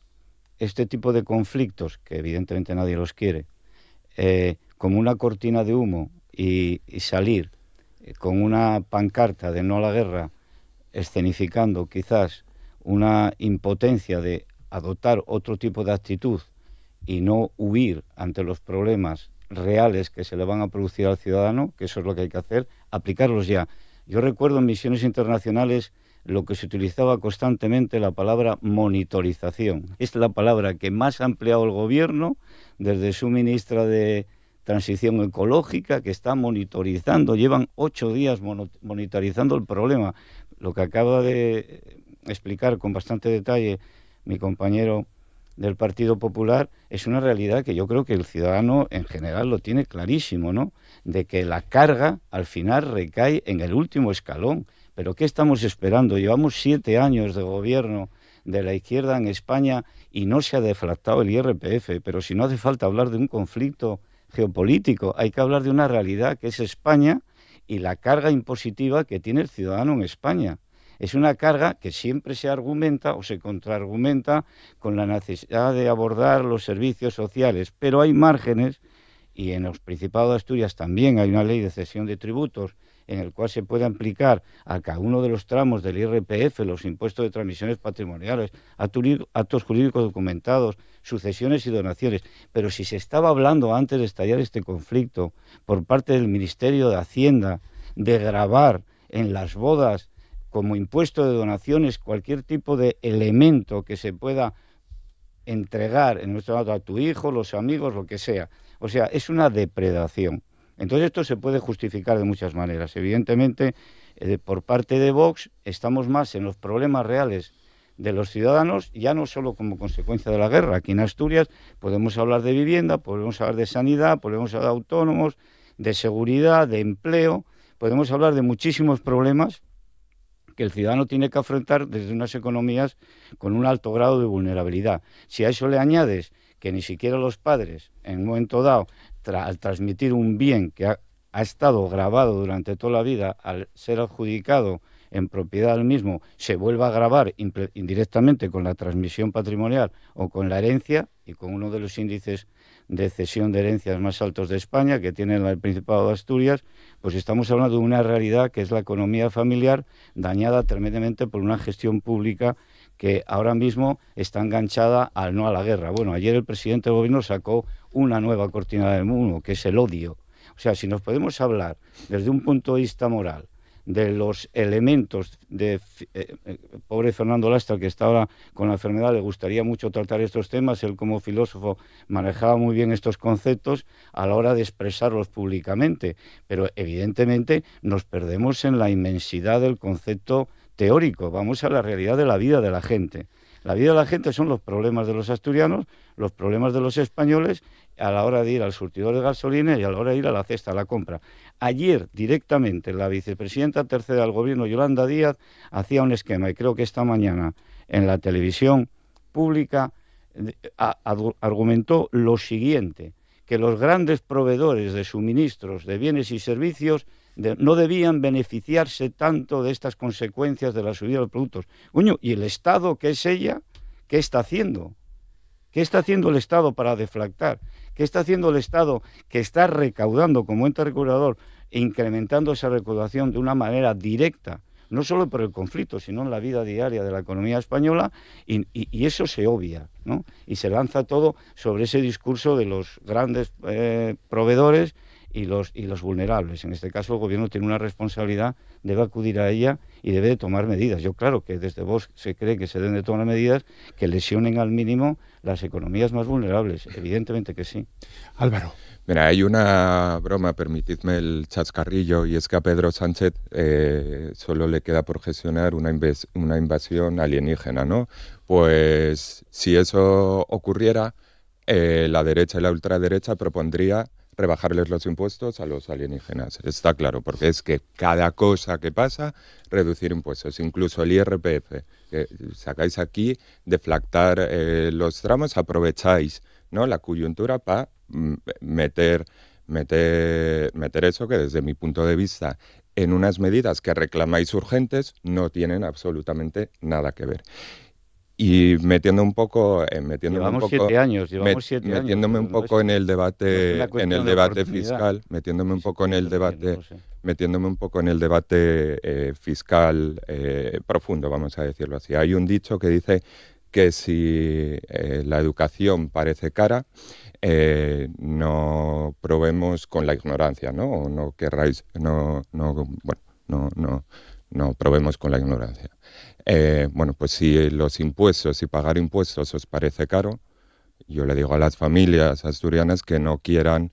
este tipo de conflictos, que evidentemente nadie los quiere, como una cortina de humo y salir con una pancarta de no a la guerra, escenificando quizás una impotencia de adoptar otro tipo de actitud y no huir ante los problemas reales que se le van a producir al ciudadano, que eso es lo que hay que hacer, aplicarlos ya. Yo recuerdo en misiones internacionales lo que se utilizaba constantemente, la palabra monitorización. Es la palabra que más ha empleado el gobierno desde su ministra de Transición Ecológica, que está monitorizando, llevan 8 días monitorizando el problema. Lo que acaba de explicar con bastante detalle mi compañero del Partido Popular es una realidad que yo creo que el ciudadano en general lo tiene clarísimo, ¿no? De que la carga al final recae en el último escalón. ¿Pero qué estamos esperando? Llevamos 7 años de gobierno de la izquierda en España y no se ha deflactado el IRPF, pero si no hace falta hablar de un conflicto geopolítico, hay que hablar de una realidad que es España y la carga impositiva que tiene el ciudadano en España. Es una carga que siempre se argumenta o se contraargumenta con la necesidad de abordar los servicios sociales, pero hay márgenes, y en los Principados de Asturias también hay una ley de cesión de tributos en el cual se puede aplicar a cada uno de los tramos del IRPF, los impuestos de transmisiones patrimoniales, actos jurídicos documentados, sucesiones y donaciones. Pero si se estaba hablando antes de estallar este conflicto por parte del Ministerio de Hacienda de gravar en las bodas como impuesto de donaciones cualquier tipo de elemento que se pueda entregar, en nuestro caso a tu hijo, los amigos, lo que sea. O sea, es una depredación. Entonces esto se puede justificar de muchas maneras. Evidentemente, por parte de Vox estamos más en los problemas reales de los ciudadanos, ya no solo como consecuencia de la guerra. Aquí en Asturias podemos hablar de vivienda, podemos hablar de sanidad, podemos hablar de autónomos, de seguridad, de empleo, podemos hablar de muchísimos problemas que el ciudadano tiene que afrontar desde unas economías con un alto grado de vulnerabilidad. Si a eso le añades que ni siquiera los padres, en un momento dado, al transmitir un bien que ha estado grabado durante toda la vida, al ser adjudicado en propiedad del mismo, se vuelva a gravar indirectamente con la transmisión patrimonial o con la herencia, y con uno de los índices de cesión de herencias más altos de España, que tiene el Principado de Asturias, pues estamos hablando de una realidad que es la economía familiar dañada tremendamente por una gestión pública que ahora mismo está enganchada al no a la guerra. Bueno, ayer el presidente del gobierno sacó una nueva cortina de humo, que es el odio. O sea, si nos podemos hablar desde un punto de vista moral de los elementos de pobre Fernando Lastra, que está ahora con la enfermedad, le gustaría mucho tratar estos temas, él como filósofo manejaba muy bien estos conceptos a la hora de expresarlos públicamente, pero evidentemente nos perdemos en la inmensidad del concepto teórico, vamos a la realidad de la vida de la gente. La vida de la gente son los problemas de los asturianos, los problemas de los españoles a la hora de ir al surtidor de gasolina y a la hora de ir a la cesta, a la compra. Ayer, directamente, la vicepresidenta tercera del gobierno, Yolanda Díaz, hacía un esquema, y creo que esta mañana en la televisión pública argumentó lo siguiente, que los grandes proveedores de suministros de bienes y servicios no debían beneficiarse tanto de estas consecuencias de la subida de los productos. Coño, ¿y el Estado, que es ella, qué está haciendo? ¿Qué está haciendo el Estado para deflactar? ¿Qué está haciendo el Estado, que está recaudando como ente recaudador e incrementando esa recaudación de una manera directa, no solo por el conflicto, sino en la vida diaria de la economía española? Y eso se obvia, ¿no? Y se lanza todo sobre ese discurso de los grandes proveedores y los vulnerables. En este caso el gobierno tiene una responsabilidad, debe acudir a ella y debe de tomar medidas. Yo claro que desde Vox se cree que se deben de tomar medidas que lesionen al mínimo las economías más vulnerables. Evidentemente que sí. Álvaro. Mira, hay una broma, permitidme el chascarrillo, y es que a Pedro Sánchez solo le queda por gestionar una invasión alienígena, ¿no? Pues si eso ocurriera, la derecha y la ultraderecha propondría rebajarles los impuestos a los alienígenas. Está claro, porque es que cada cosa que pasa, reducir impuestos, incluso el IRPF, que sacáis aquí, deflactar los tramos, aprovecháis, ¿no?, la coyuntura para meter eso, que desde mi punto de vista, en unas medidas que reclamáis urgentes, no tienen absolutamente nada que ver. Y metiéndome un poco en el debate fiscal, fiscal profundo, vamos a decirlo así. Hay un dicho que dice que si la educación parece cara, no probemos con la ignorancia, ¿no? O no probemos con la ignorancia. Bueno, pues si los impuestos, si pagar impuestos os parece caro, yo le digo a las familias asturianas que no quieran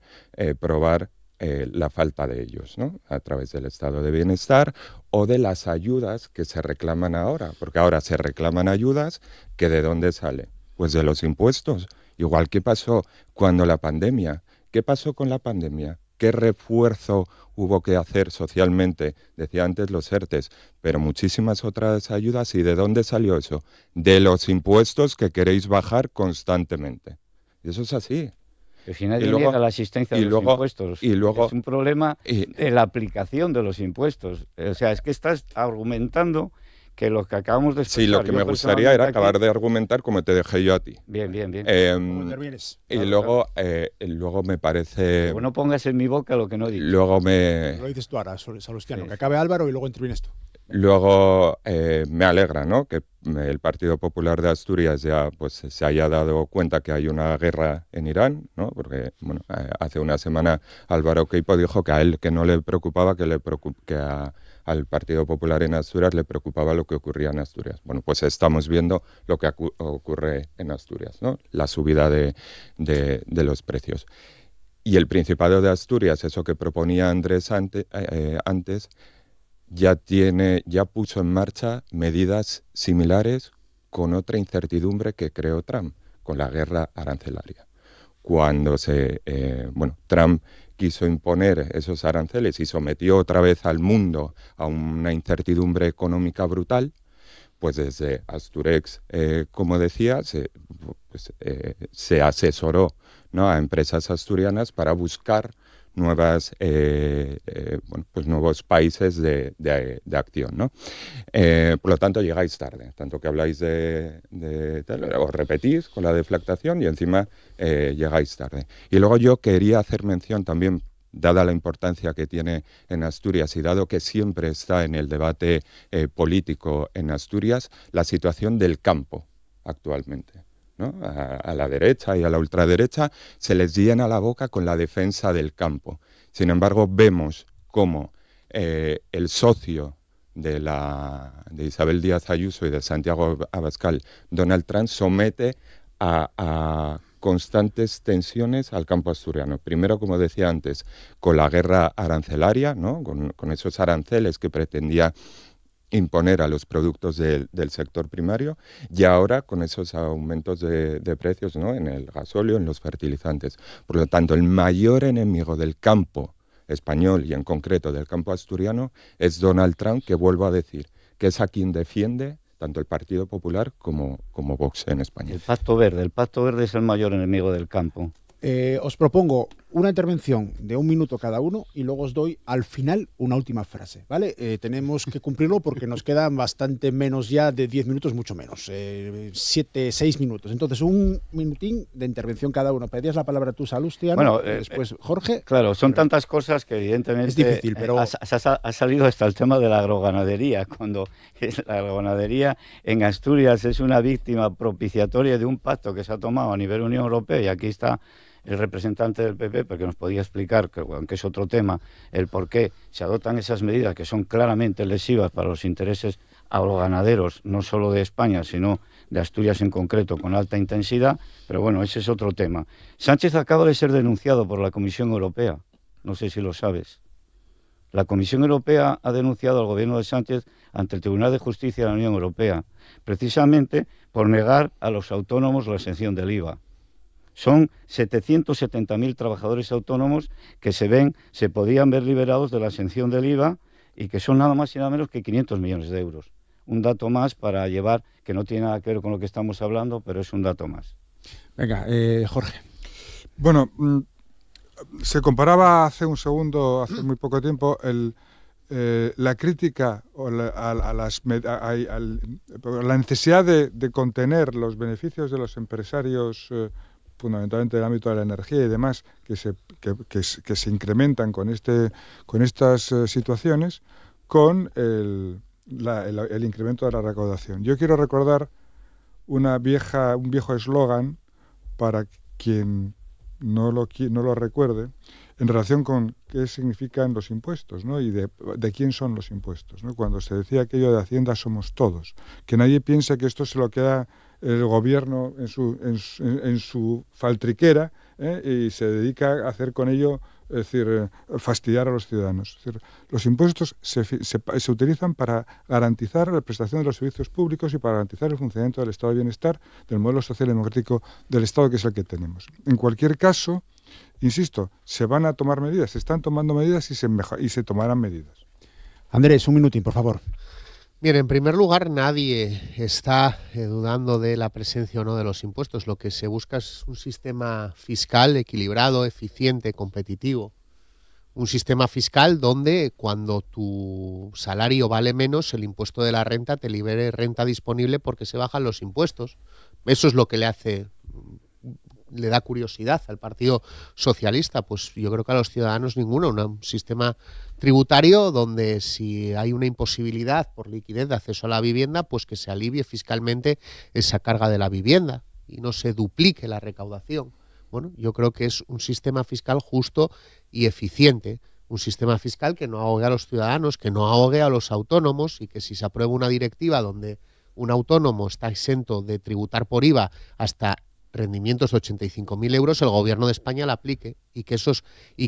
probar la falta de ellos, ¿no?, a través del estado de bienestar o de las ayudas que se reclaman ahora, porque ahora se reclaman ayudas que ¿de dónde sale? Pues de los impuestos. Igual que pasó cuando la pandemia. ¿Qué pasó con la pandemia? ¿Qué refuerzo hubo que hacer socialmente? Decía antes los ERTEs, pero muchísimas otras ayudas. ¿Y de dónde salió eso? De los impuestos que queréis bajar constantemente. Y eso es así. Pero si nadie niega la existencia de los impuestos, es un problema de la aplicación de los impuestos. O sea, es que estás argumentando que lo que acabamos de explicar... Sí, lo que me gustaría era acabar de argumentar como te dejé yo a ti. Bien. Y luego me parece... Luego no pongas en mi boca lo que no he dicho. Lo dices tú ahora, Salustiano, que acabe Álvaro y luego intervienes tú. Luego me alegra, ¿no?, que el Partido Popular de Asturias ya pues se haya dado cuenta que hay una guerra en Irán, ¿no? Porque bueno, hace una semana Álvaro Queipo dijo que a él que no le preocupaba, que al Partido Popular en Asturias le preocupaba lo que ocurría en Asturias. Bueno, pues estamos viendo lo que ocurre en Asturias, ¿no?, la subida de los precios. Y el Principado de Asturias, eso que proponía Andrés antes, ya puso en marcha medidas similares con otra incertidumbre que creó Trump, con la guerra arancelaria. Cuando Trump quiso imponer esos aranceles y sometió otra vez al mundo a una incertidumbre económica brutal, pues desde Asturex, como decía, se asesoró, ¿no?, a empresas asturianas para buscar nuevos países de acción, ¿no? Por lo tanto, llegáis tarde, tanto que habláis os repetís con la deflactación y encima llegáis tarde. Y luego yo quería hacer mención también, dada la importancia que tiene en Asturias y dado que siempre está en el debate político en Asturias, la situación del campo actualmente, ¿no? A la derecha y a la ultraderecha se les llena la boca con la defensa del campo. Sin embargo, vemos cómo el socio de Isabel Díaz Ayuso y de Santiago Abascal, Donald Trump, somete a constantes tensiones al campo asturiano. Primero, como decía antes, con la guerra arancelaria, ¿no?, con esos aranceles que pretendía imponer a los productos del sector primario, y ahora con esos aumentos de precios, ¿no?, en el gasóleo, en los fertilizantes. Por lo tanto, el mayor enemigo del campo español y en concreto del campo asturiano es Donald Trump, que vuelvo a decir que es a quien defiende tanto el Partido Popular como Vox en España. El Pacto Verde es el mayor enemigo del campo. Os propongo una intervención de 1 minuto cada uno y luego os doy al final una última frase, ¿vale? Tenemos que cumplirlo porque nos quedan bastante menos ya de 10 minutos, mucho menos, 6 minutos. Entonces, 1 minutín de intervención cada uno. Pedías la palabra tú, Salustiano, bueno, después Jorge. Claro, son tantas cosas que evidentemente es difícil, pero ha salido hasta el tema de la agroganadería, cuando la agroganadería en Asturias es una víctima propiciatoria de un pacto que se ha tomado a nivel Unión Europea, y aquí está el representante del PP, porque nos podía explicar, que, aunque es otro tema, el por qué se adoptan esas medidas que son claramente lesivas para los intereses agroganaderos, no solo de España, sino de Asturias en concreto, con alta intensidad, pero bueno, ese es otro tema. Sánchez acaba de ser denunciado por la Comisión Europea, no sé si lo sabes. La Comisión Europea ha denunciado al gobierno de Sánchez ante el Tribunal de Justicia de la Unión Europea, precisamente por negar a los autónomos la exención del IVA. Son 770.000 trabajadores autónomos que se podían ver liberados de la exención del IVA y que son nada más y nada menos que 500 millones de euros. Un dato más para llevar, que no tiene nada que ver con lo que estamos hablando, pero es un dato más. Venga, Jorge. Bueno, se comparaba hace muy poco tiempo, la crítica o la necesidad de contener los beneficios de los empresarios, fundamentalmente en el ámbito de la energía y demás, que se incrementan con estas situaciones, con el incremento de la recaudación. Yo quiero recordar un viejo eslogan para quien no lo recuerde, en relación con qué significan los impuestos, ¿no? Y de quién son los impuestos, ¿no? Cuando se decía aquello de Hacienda somos todos, que nadie piense que esto se lo queda el gobierno en su faltriquera, y se dedica a hacer con ello, es decir, fastidiar a los ciudadanos. Es decir, los impuestos se utilizan para garantizar la prestación de los servicios públicos y para garantizar el funcionamiento del Estado de Bienestar, del modelo social y democrático del Estado, que es el que tenemos. En cualquier caso, insisto, se van a tomar medidas, se están tomando medidas y se tomarán medidas. Andrés, un minutín, por favor. Bien, en primer lugar, nadie está dudando de la presencia o no de los impuestos. Lo que se busca es un sistema fiscal equilibrado, eficiente, competitivo. Un sistema fiscal donde cuando tu salario vale menos, el impuesto de la renta te libere renta disponible porque se bajan los impuestos. Eso es lo que le da curiosidad al Partido Socialista. Pues yo creo que a los ciudadanos ninguno. Un sistema tributario donde si hay una imposibilidad por liquidez de acceso a la vivienda, pues que se alivie fiscalmente esa carga de la vivienda y no se duplique la recaudación. Bueno, yo creo que es un sistema fiscal justo y eficiente, un sistema fiscal que no ahogue a los ciudadanos, que no ahogue a los autónomos, y que si se aprueba una directiva donde un autónomo está exento de tributar por IVA hasta rendimientos de 85.000 euros, el Gobierno de España la aplique y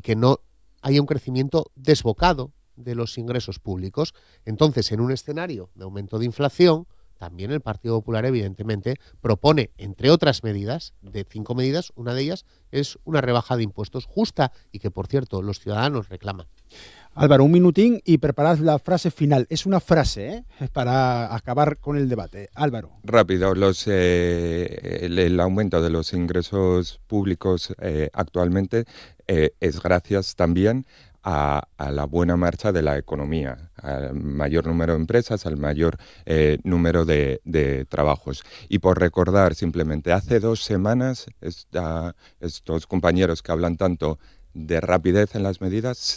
que no haya un crecimiento desbocado de los ingresos públicos. Entonces, en un escenario de aumento de inflación, también el Partido Popular, evidentemente, propone, entre otras medidas, de 5 medidas, una de ellas es una rebaja de impuestos justa y que, por cierto, los ciudadanos reclaman. Álvaro, un minutín y preparad la frase final. Es una frase, para acabar con el debate. Álvaro. Rápido, el aumento de los ingresos públicos actualmente es gracias también a la buena marcha de la economía, al mayor número de empresas, al mayor número de trabajos. Y por recordar simplemente, hace 2 semanas, estos compañeros que hablan tanto de rapidez en las medidas,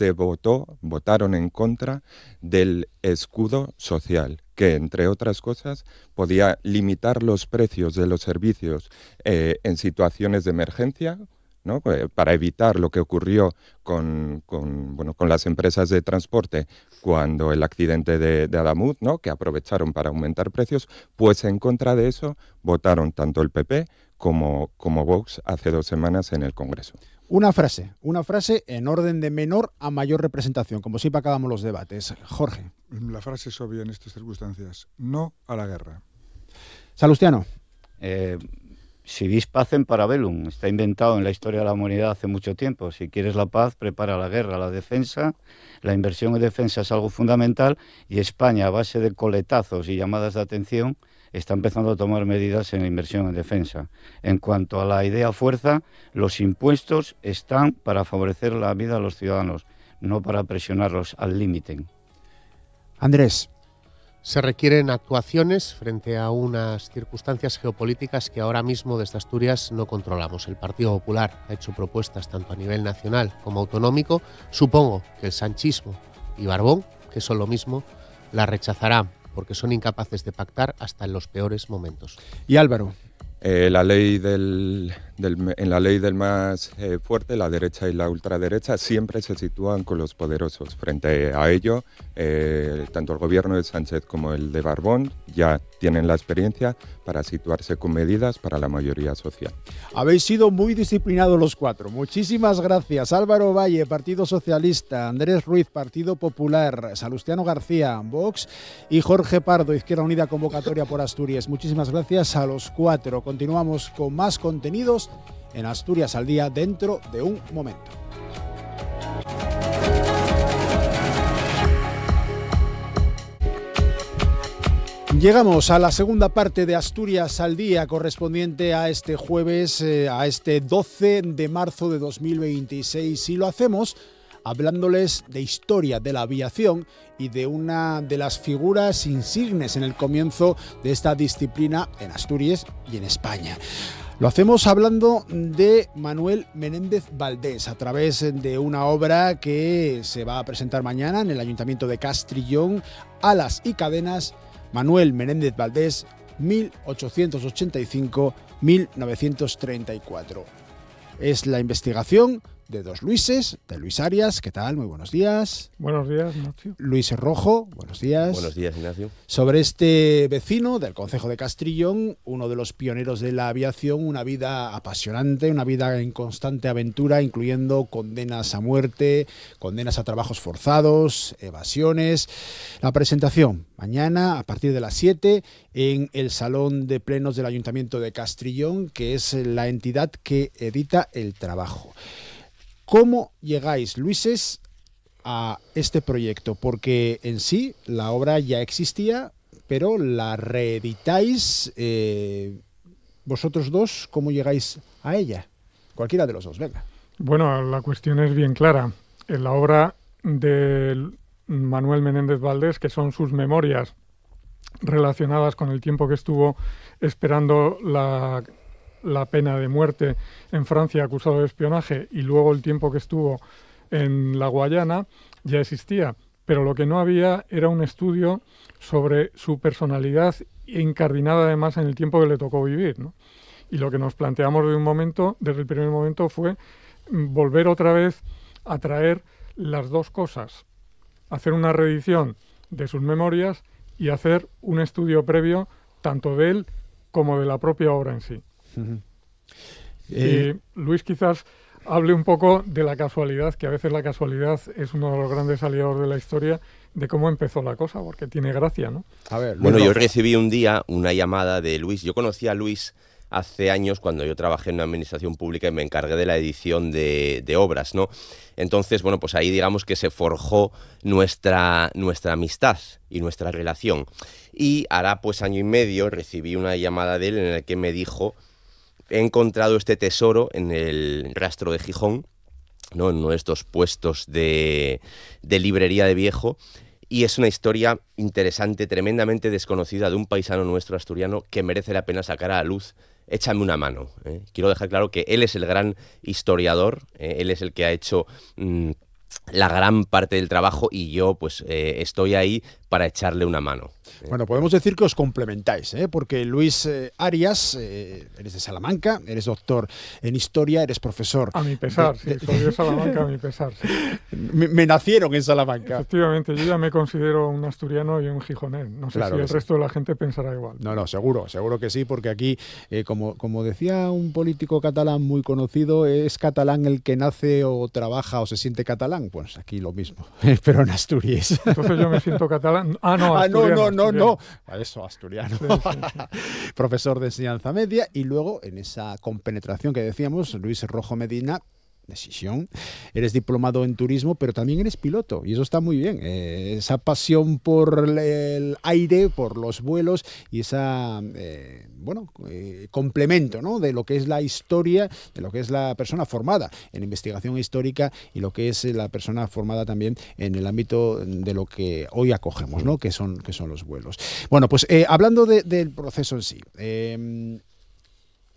votaron en contra del escudo social, que, entre otras cosas, podía limitar los precios de los servicios en situaciones de emergencia, ¿no? Para evitar lo que ocurrió con las empresas de transporte cuando el accidente de Adamuz, ¿no? Que aprovecharon para aumentar precios. Pues en contra de eso votaron tanto el PP como Vox hace 2 semanas en el Congreso. Una frase en orden de menor a mayor representación, como siempre acabamos los debates. Jorge. La frase es obvia en estas circunstancias: no a la guerra. Salustiano. Si vis pacem para bellum, está inventado en la historia de la humanidad hace mucho tiempo. Si quieres la paz, prepara la guerra, la defensa. La inversión en defensa es algo fundamental, y España, a base de coletazos y llamadas de atención, está empezando a tomar medidas en la inversión en defensa. En cuanto a la idea fuerza, los impuestos están para favorecer la vida de los ciudadanos, no para presionarlos al límite. Andrés. Se requieren actuaciones frente a unas circunstancias geopolíticas que ahora mismo desde Asturias no controlamos. El Partido Popular ha hecho propuestas tanto a nivel nacional como autonómico. Supongo que el sanchismo y Barbón, que son lo mismo, la rechazarán porque son incapaces de pactar hasta en los peores momentos. Y Álvaro. En la ley del más fuerte, la derecha y la ultraderecha siempre se sitúan con los poderosos. Frente a ello, tanto el gobierno de Sánchez como el de Barbón ya tienen la experiencia para situarse con medidas para la mayoría social. Habéis sido muy disciplinados los 4. Muchísimas gracias. Álvaro Valle, Partido Socialista; Andrés Ruiz, Partido Popular; Salustiano García, Vox; y Jorge Pardo, Izquierda Unida Convocatoria por Asturias. Muchísimas gracias a los 4. Continuamos con más contenidos en Asturias al Día dentro de un momento. Llegamos a la segunda parte de Asturias al Día, correspondiente a este jueves, a este 12 de marzo de 2026, y lo hacemos hablándoles de historia de la aviación y de una de las figuras insignes en el comienzo de esta disciplina en Asturias y en España. Lo hacemos hablando de Manuel Menéndez Valdés a través de una obra que se va a presentar mañana en el Ayuntamiento de Castrillón, Alas y Cadenas, Manuel Menéndez Valdés, 1885-1934. Es la investigación de dos Luises, de Luis Arias. ¿Qué tal? Muy buenos días. Buenos días, Ignacio. Luis Rojo, buenos días. Buenos días, Ignacio. Sobre este vecino del concejo de Castrillón, uno de los pioneros de la aviación, una vida apasionante, una vida en constante aventura, incluyendo condenas a muerte, condenas a trabajos forzados, evasiones. La presentación mañana a partir de las 7 en el Salón de Plenos del Ayuntamiento de Castrillón, que es la entidad que edita el trabajo. ¿Cómo llegáis, Luises, a este proyecto? Porque en sí la obra ya existía, pero la reeditáis. Vosotros dos, ¿cómo llegáis a ella? Cualquiera de los dos, venga. Bueno, la cuestión es bien clara. En la obra de Manuel Menéndez Valdés, que son sus memorias relacionadas con el tiempo que estuvo esperando la pena de muerte en Francia acusado de espionaje y luego el tiempo que estuvo en la Guayana, ya existía. Pero lo que no había era un estudio sobre su personalidad incardinada además en el tiempo que le tocó vivir, ¿no? Y lo que nos planteamos desde el primer momento fue volver otra vez a traer las dos cosas. Hacer una reedición de sus memorias y hacer un estudio previo tanto de él como de la propia obra en sí. Y Luis quizás hable un poco de la casualidad, que a veces la casualidad es uno de los grandes aliados de la historia, de cómo empezó la cosa, porque tiene gracia, ¿no? A ver, bueno, yo recibí un día una llamada de Luis. Yo conocí a Luis hace años cuando yo trabajé en una administración pública y me encargué de la edición de obras, ¿no? Entonces, bueno, pues ahí digamos que se forjó nuestra amistad y nuestra relación. Y hará pues año y medio recibí una llamada de él en la que me dijo: he encontrado este tesoro en el rastro de Gijón, ¿no? En uno de estos puestos de librería de viejo, y es una historia interesante, tremendamente desconocida, de un paisano nuestro asturiano que merece la pena sacar a la luz. Échame una mano. Quiero dejar claro que él es el gran historiador, él es el que ha hecho la gran parte del trabajo y yo pues estoy ahí para echarle una mano. Bueno, podemos decir que os complementáis, porque Luis Arias, eres de Salamanca, eres doctor en historia, eres profesor. A mi pesar, sí, soy de Salamanca a mi pesar. Sí. Me nacieron en Salamanca. Efectivamente, yo ya me considero un asturiano y un gijonés. No sé claro si el resto de la gente pensará igual. No, seguro que sí, porque aquí, como decía un político catalán muy conocido, es catalán el que nace o trabaja o se siente catalán. Pues aquí lo mismo, pero en Asturias. Entonces yo me siento catalán. Asturiano. No. Eso, asturiano. Sí. Profesor de enseñanza media y luego en esa compenetración que decíamos, Luis Rojo Medina, decisión, eres diplomado en turismo, pero también eres piloto y eso está muy bien. Esa pasión por el aire, por los vuelos y esa, complemento, ¿no?, de lo que es la historia, de lo que es la persona formada en investigación histórica y lo que es la persona formada también en el ámbito de lo que hoy acogemos, ¿no?, que son los vuelos. Bueno, pues hablando del proceso en sí,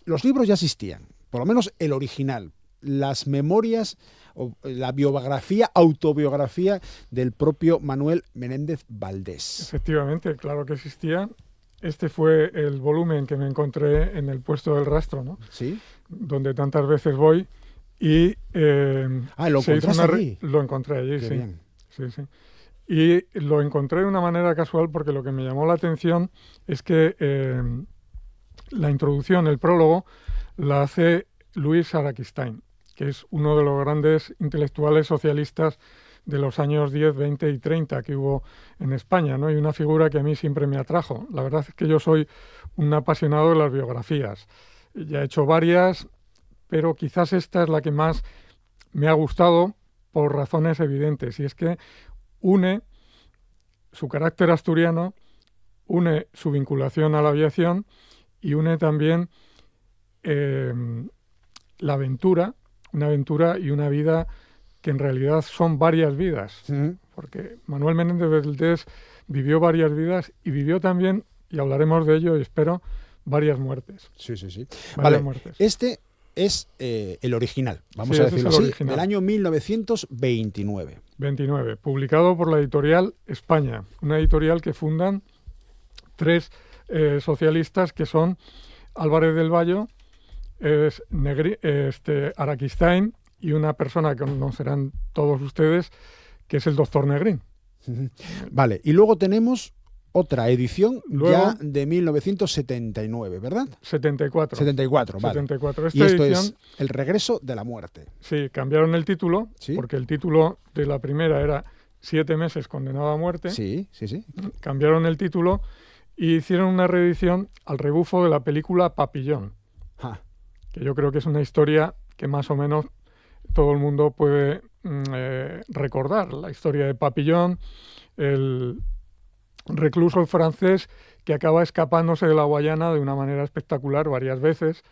los libros ya existían, por lo menos el original, las memorias o la autobiografía del propio Manuel Menéndez Valdés. Efectivamente, claro que existía. Este fue el volumen que me encontré en el puesto del rastro, ¿no? Sí. Donde tantas veces voy y ¿lo encontraste allí? Lo encontré allí, Qué sí. Bien. Sí. Y lo encontré de una manera casual porque lo que me llamó la atención es que la introducción, el prólogo, la hace Luis Araquistain, que es uno de los grandes intelectuales socialistas de los años 10, 20 y 30 que hubo en España, ¿no? Y una figura que a mí siempre me atrajo. La verdad es que yo soy un apasionado de las biografías. Ya he hecho varias, pero quizás esta es la que más me ha gustado por razones evidentes, y es que une su carácter asturiano, une su vinculación a la aviación y une también la aventura, una aventura y una vida que en realidad son varias vidas, porque Manuel Menéndez Valdés vivió varias vidas y vivió también, y hablaremos de ello, y espero, varias muertes. Sí. Varias Vale, muertes. este es el original, vamos Sí, a ese es decirlo el así, original. del año 1929. 29, publicado por la editorial España, una editorial que fundan 3 socialistas que son Álvarez del Valle, Araquistain y una persona que conocerán todos ustedes, que es el doctor Negrín. Vale, y luego tenemos otra edición Luego, ya de 1979, ¿verdad? 74. 74, vale. 74. Y esto edición, es El regreso de la muerte. sí, cambiaron el título, ¿Sí? porque el título de la primera era 7 meses condenado a muerte. Sí. Cambiaron el título y hicieron una reedición al rebufo de la película Papillón, Ja. que yo creo que es una historia que más o menos todo el mundo puede recordar. La historia de Papillón, el recluso francés que acaba escapándose de la Guayana de una manera espectacular varias veces.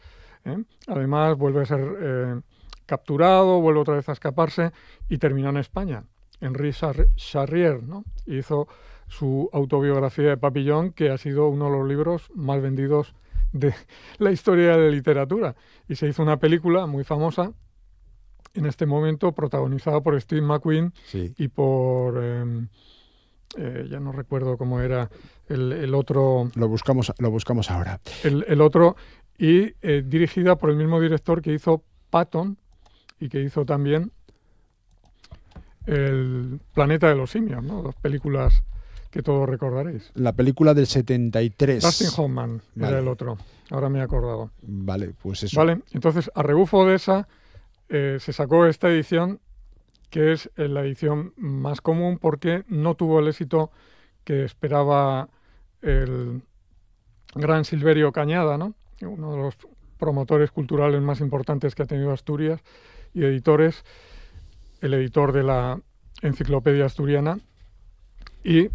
Además, vuelve a ser capturado, vuelve otra vez a escaparse y terminó en España. Henri Charrier, ¿no? Hizo su autobiografía de Papillón, que ha sido uno de los libros más vendidos de la historia de la literatura. Y se hizo una película muy famosa en este momento, protagonizada por Steve McQueen y por... ya no recuerdo cómo era el otro... Lo buscamos ahora. El otro, y dirigida por el mismo director que hizo Patton y que hizo también El planeta de los simios, ¿no? 2 películas que todos recordaréis. La película del 73. Dustin Hoffman Vale. era el otro, ahora me he acordado. Vale, pues eso. Vale, entonces a rebufo de esa se sacó esta edición, que es la edición más común porque no tuvo el éxito que esperaba el gran Silverio Cañada, ¿no? Uno de los promotores culturales más importantes que ha tenido Asturias y editores, el editor de la Enciclopedia Asturiana, y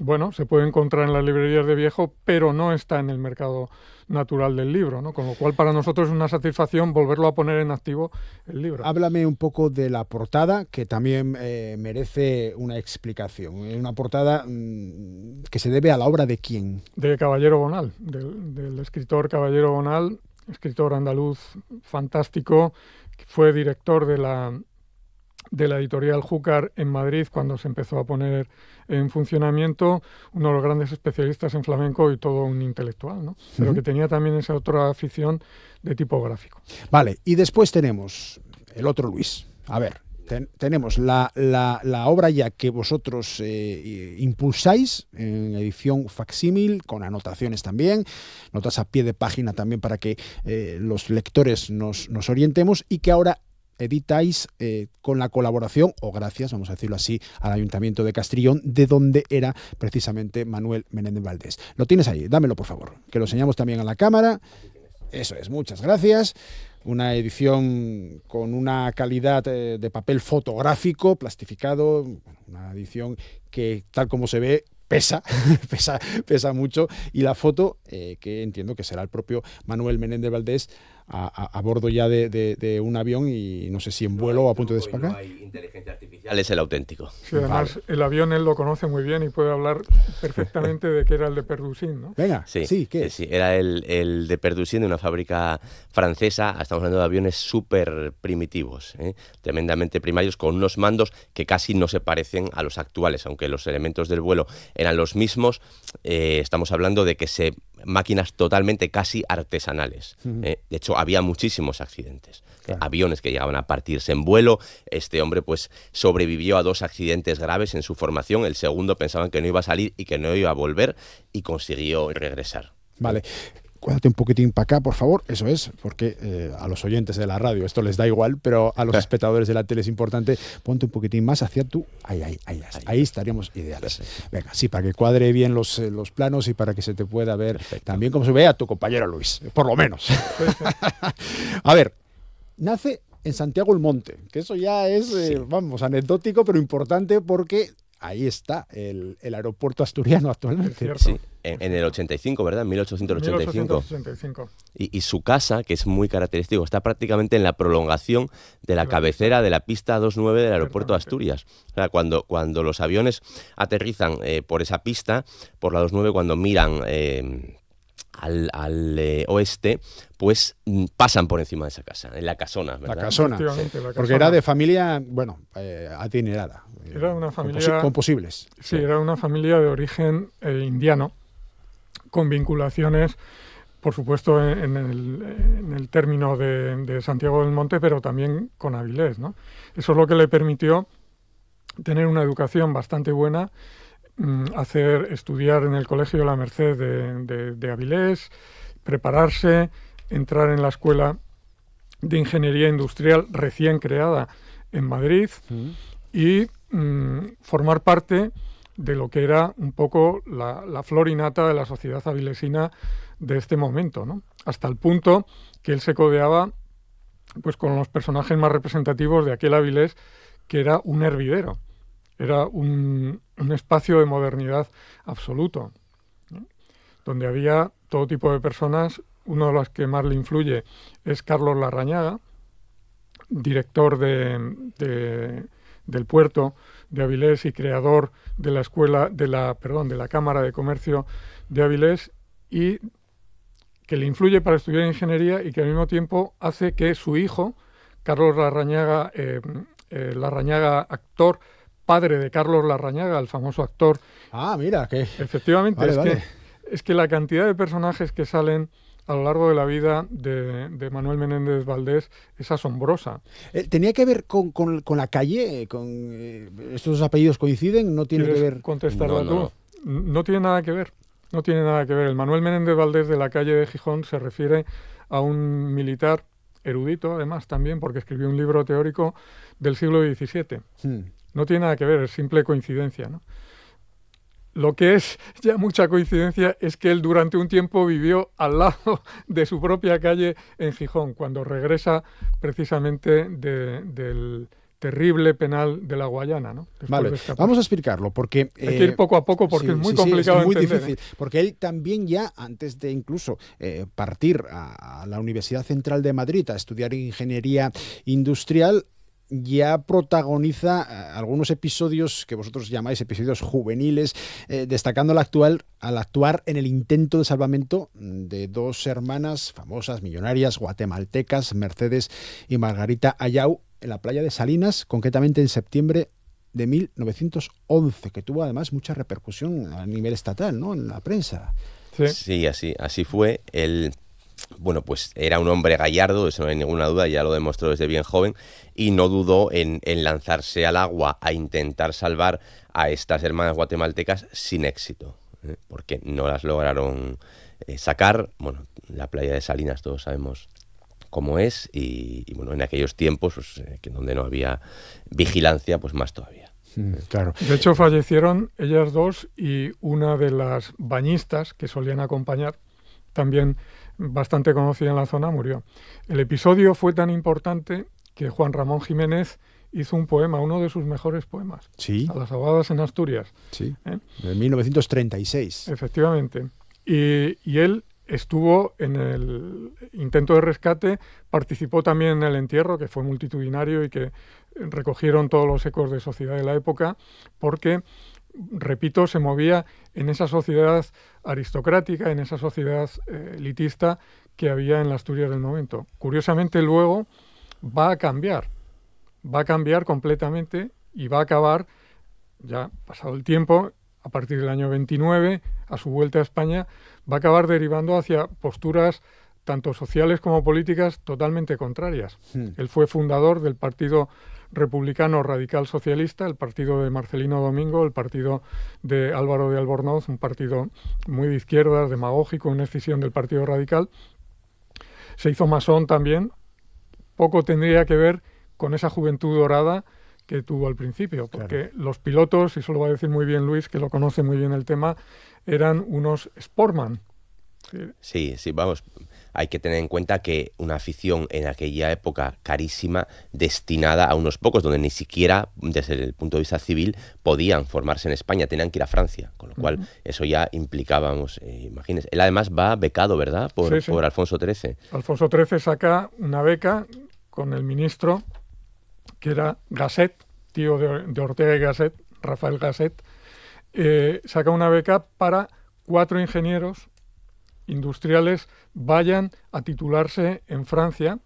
bueno, se puede encontrar en las librerías de viejo, pero no está en el mercado natural del libro, ¿no? Con lo cual para nosotros es una satisfacción volverlo a poner en activo el libro. Háblame un poco de la portada, que también merece una explicación. Una portada que se debe a la obra de ¿quién? De Caballero Bonal, del escritor Caballero Bonal, escritor andaluz fantástico, que fue director de la editorial Júcar en Madrid cuando se empezó a poner en funcionamiento, uno de los grandes especialistas en flamenco y todo un intelectual, ¿no? Pero que tenía también esa otra afición de tipo gráfico. Vale, y después tenemos el otro Luis. A ver, tenemos la obra ya que vosotros impulsáis en edición facsímil, con anotaciones también, notas a pie de página también para que los lectores nos orientemos, y que ahora editáis con la colaboración, o gracias, vamos a decirlo así, al Ayuntamiento de Castrillón, de donde era precisamente Manuel Menéndez Valdés. Lo tienes ahí, dámelo por favor, que lo enseñamos también a la cámara. Eso es, muchas gracias. Una edición con una calidad de papel fotográfico, plastificado, una edición que tal como se ve pesa mucho, y la foto que entiendo que será el propio Manuel Menéndez Valdés a bordo ya de un avión, y no sé si en vuelo o a punto de despegar. No hay inteligencia artificial, es el auténtico. Sí, además el avión él lo conoce muy bien y puede hablar perfectamente de que era el de Perdusín, ¿no? Venga, sí, ¿qué es? Sí, era el de Perdusín, de una fábrica francesa. Estamos hablando de aviones súper primitivos, tremendamente primarios, con unos mandos que casi no se parecen a los actuales, aunque los elementos del vuelo eran los mismos. Estamos hablando de que máquinas totalmente casi artesanales. De hecho, había muchísimos accidentes. Claro. Aviones que llegaban a partirse en vuelo. Este hombre pues sobrevivió a 2 accidentes graves en su formación. El segundo pensaban que no iba a salir y que no iba a volver, y consiguió regresar. Vale. Cuéntate un poquitín para acá, por favor. Eso es, porque a los oyentes de la radio esto les da igual, pero a los espectadores de la tele es importante. Ponte un poquitín más hacia tú. Ahí estaríamos ideales. Venga, sí, para que cuadre bien los planos y para que se te pueda ver también como se ve a tu compañero Luis, por lo menos. A ver, nace en Santiago el Monte, que eso ya es, vamos, anecdótico, pero importante porque ahí está el aeropuerto asturiano actualmente. Sí, en el 85, ¿verdad? En 1885. 1885. Y su casa, que es muy característico, está prácticamente en la prolongación de la cabecera de la pista 29 del aeropuerto de Asturias. O sea, cuando los aviones aterrizan por esa pista, por la 29, cuando miran al oeste, pues pasan por encima de esa casa, en la casona, ¿verdad? La casona, La casona. porque era de familia, bueno, adinerada. Era una familia... Con posibles. Sí, era una familia de origen indiano, con vinculaciones, por supuesto, en el término de Santiago del Monte, pero también con Avilés, ¿no? Eso es lo que le permitió tener una educación bastante buena, estudiar en el Colegio de la Merced de Avilés, prepararse, entrar en la Escuela de Ingeniería Industrial recién creada en Madrid y formar parte de lo que era un poco la flor y nata de la sociedad avilesina de este momento, ¿no? Hasta el punto que él se codeaba pues con los personajes más representativos de aquel Avilés, que era un hervidero. Era un espacio de modernidad absoluto, ¿no? Donde había todo tipo de personas. Uno de los que más le influye es Carlos Larrañaga, director del puerto de Avilés y creador de la Cámara de Comercio de Avilés, y que le influye para estudiar ingeniería y que al mismo tiempo hace que su hijo, Carlos Larrañaga, Larrañaga actor, padre de Carlos Larrañaga, el famoso actor. Ah, mira, que... Efectivamente, vale. Es que la cantidad de personajes que salen a lo largo de la vida de Manuel Menéndez Valdés es asombrosa. ¿Tenía que ver con la calle? ¿Estos apellidos coinciden? ¿No tiene que ver? ¿Contestarla tú? No tiene nada que ver. No tiene nada que ver. El Manuel Menéndez Valdés de la calle de Gijón se refiere a un militar erudito, además, también, porque escribió un libro teórico del siglo XVII. No tiene nada que ver, es simple coincidencia, ¿no? Lo que es ya mucha coincidencia es que él durante un tiempo vivió al lado de su propia calle en Gijón, cuando regresa precisamente del terrible penal de la Guayana, ¿no? Vale, vamos a explicarlo, porque... hay que ir poco a poco porque es muy complicado es muy entender, difícil, porque él también ya, antes de incluso partir a la Universidad Central de Madrid a estudiar Ingeniería Industrial, ya protagoniza algunos episodios que vosotros llamáis episodios juveniles, destacando al actuar en el intento de salvamento de dos hermanas famosas, millonarias, guatemaltecas, Mercedes y Margarita Ayau, en la playa de Salinas, concretamente en septiembre de 1911, que tuvo además mucha repercusión a nivel estatal, ¿no? En la prensa. Sí, así fue. Él, bueno, pues era un hombre gallardo, eso no hay ninguna duda, ya lo demostró desde bien joven, y no dudó en lanzarse al agua a intentar salvar a estas hermanas guatemaltecas sin éxito, porque no las lograron sacar. Bueno, la playa de Salinas todos sabemos cómo es, y bueno, en aquellos tiempos, pues, que donde no había vigilancia, pues más todavía. Claro. De hecho, fallecieron ellas dos y una de las bañistas que solían acompañar, también bastante conocida en la zona, murió. El episodio fue tan importante que Juan Ramón Jiménez hizo un poema, uno de sus mejores poemas, ¿Sí? A las ahogadas en Asturias. Sí, de 1936. Efectivamente. Y él estuvo en el intento de rescate, participó también en el entierro, que fue multitudinario y que recogieron todos los ecos de sociedad de la época, porque, repito, se movía en esa sociedad aristocrática, en esa sociedad elitista que había en la Asturias del momento. Curiosamente, luego va a cambiar completamente y va a acabar, ya pasado el tiempo, a partir del año 29, a su vuelta a España, va a acabar derivando hacia posturas tanto sociales como políticas totalmente contrarias. Él fue fundador del Partido Republicano Radical Socialista, el partido de Marcelino Domingo, el partido de Álvaro de Albornoz, un partido muy de izquierdas, demagógico, una escisión del Partido Radical. Se hizo masón también. Poco tendría que ver con esa juventud dorada que tuvo al principio, porque los pilotos, y eso lo va a decir muy bien Luis, que lo conoce muy bien el tema, eran unos sportman. Sí, vamos. hay que tener en cuenta que una afición en aquella época carísima, destinada a unos pocos, donde ni siquiera desde el punto de vista civil podían formarse en España, tenían que ir a Francia, con lo cual eso ya implicaba, imagínense. Él además va becado, ¿verdad?, por Alfonso XIII. Alfonso XIII saca una beca con el ministro, que era Gasset, tío de Ortega y Gasset, Rafael Gasset, saca una beca para 4 ingenieros industriales vayan a titularse en Francia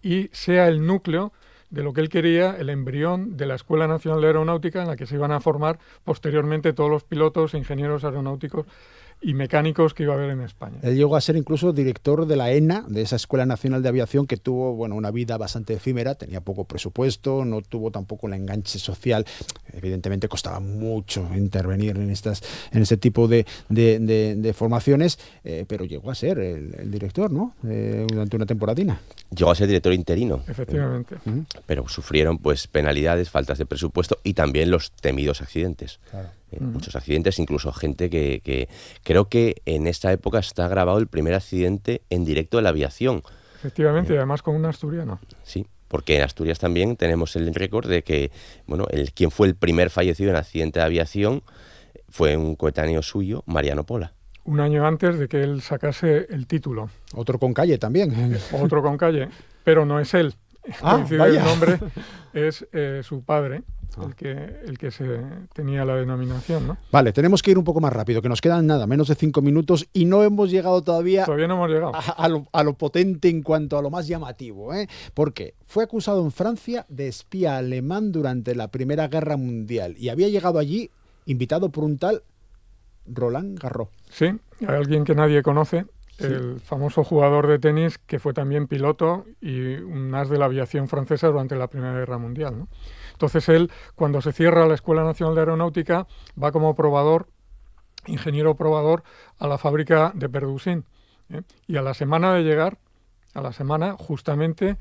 y sea el núcleo de lo que él quería, el embrión de la Escuela Nacional de Aeronáutica, en la que se iban a formar posteriormente todos los pilotos, ingenieros aeronáuticos y mecánicos que iba a haber en España. Él llegó a ser incluso director de la ENA, de esa Escuela Nacional de Aviación, que tuvo una vida bastante efímera, tenía poco presupuesto, no tuvo tampoco el enganche social. Evidentemente costaba mucho intervenir en este tipo de formaciones, pero llegó a ser el director, ¿no? Durante una temporadina. Llegó a ser director interino. Efectivamente. Pero sufrieron pues penalidades, faltas de presupuesto y también los temidos accidentes. Claro. Muchos accidentes, incluso gente que creo que en esta época está grabado el primer accidente en directo de la aviación. Efectivamente, y además con un asturiano. Sí, porque en Asturias también tenemos el récord de que, quien fue el primer fallecido en accidente de aviación fue un coetáneo suyo, Mariano Pola. Un año antes de que él sacase el título. Otro con calle también. Otro con calle, pero no es él. Coincide el nombre, es su padre. El que se tenía la denominación, ¿no? Vale, tenemos que ir un poco más rápido, que nos quedan menos de 5 minutos y no hemos llegado todavía no hemos llegado a lo potente en cuanto a lo más llamativo, ¿eh? Porque fue acusado en Francia de espía alemán durante la Primera Guerra Mundial y había llegado allí invitado por un tal Roland Garros. Sí, hay alguien que nadie conoce, el famoso jugador de tenis que fue también piloto y un as de la aviación francesa durante la Primera Guerra Mundial, ¿no? Entonces él, cuando se cierra la Escuela Nacional de Aeronáutica, va como probador, ingeniero probador, a la fábrica de Perdusín. Y a la semana de llegar, justamente,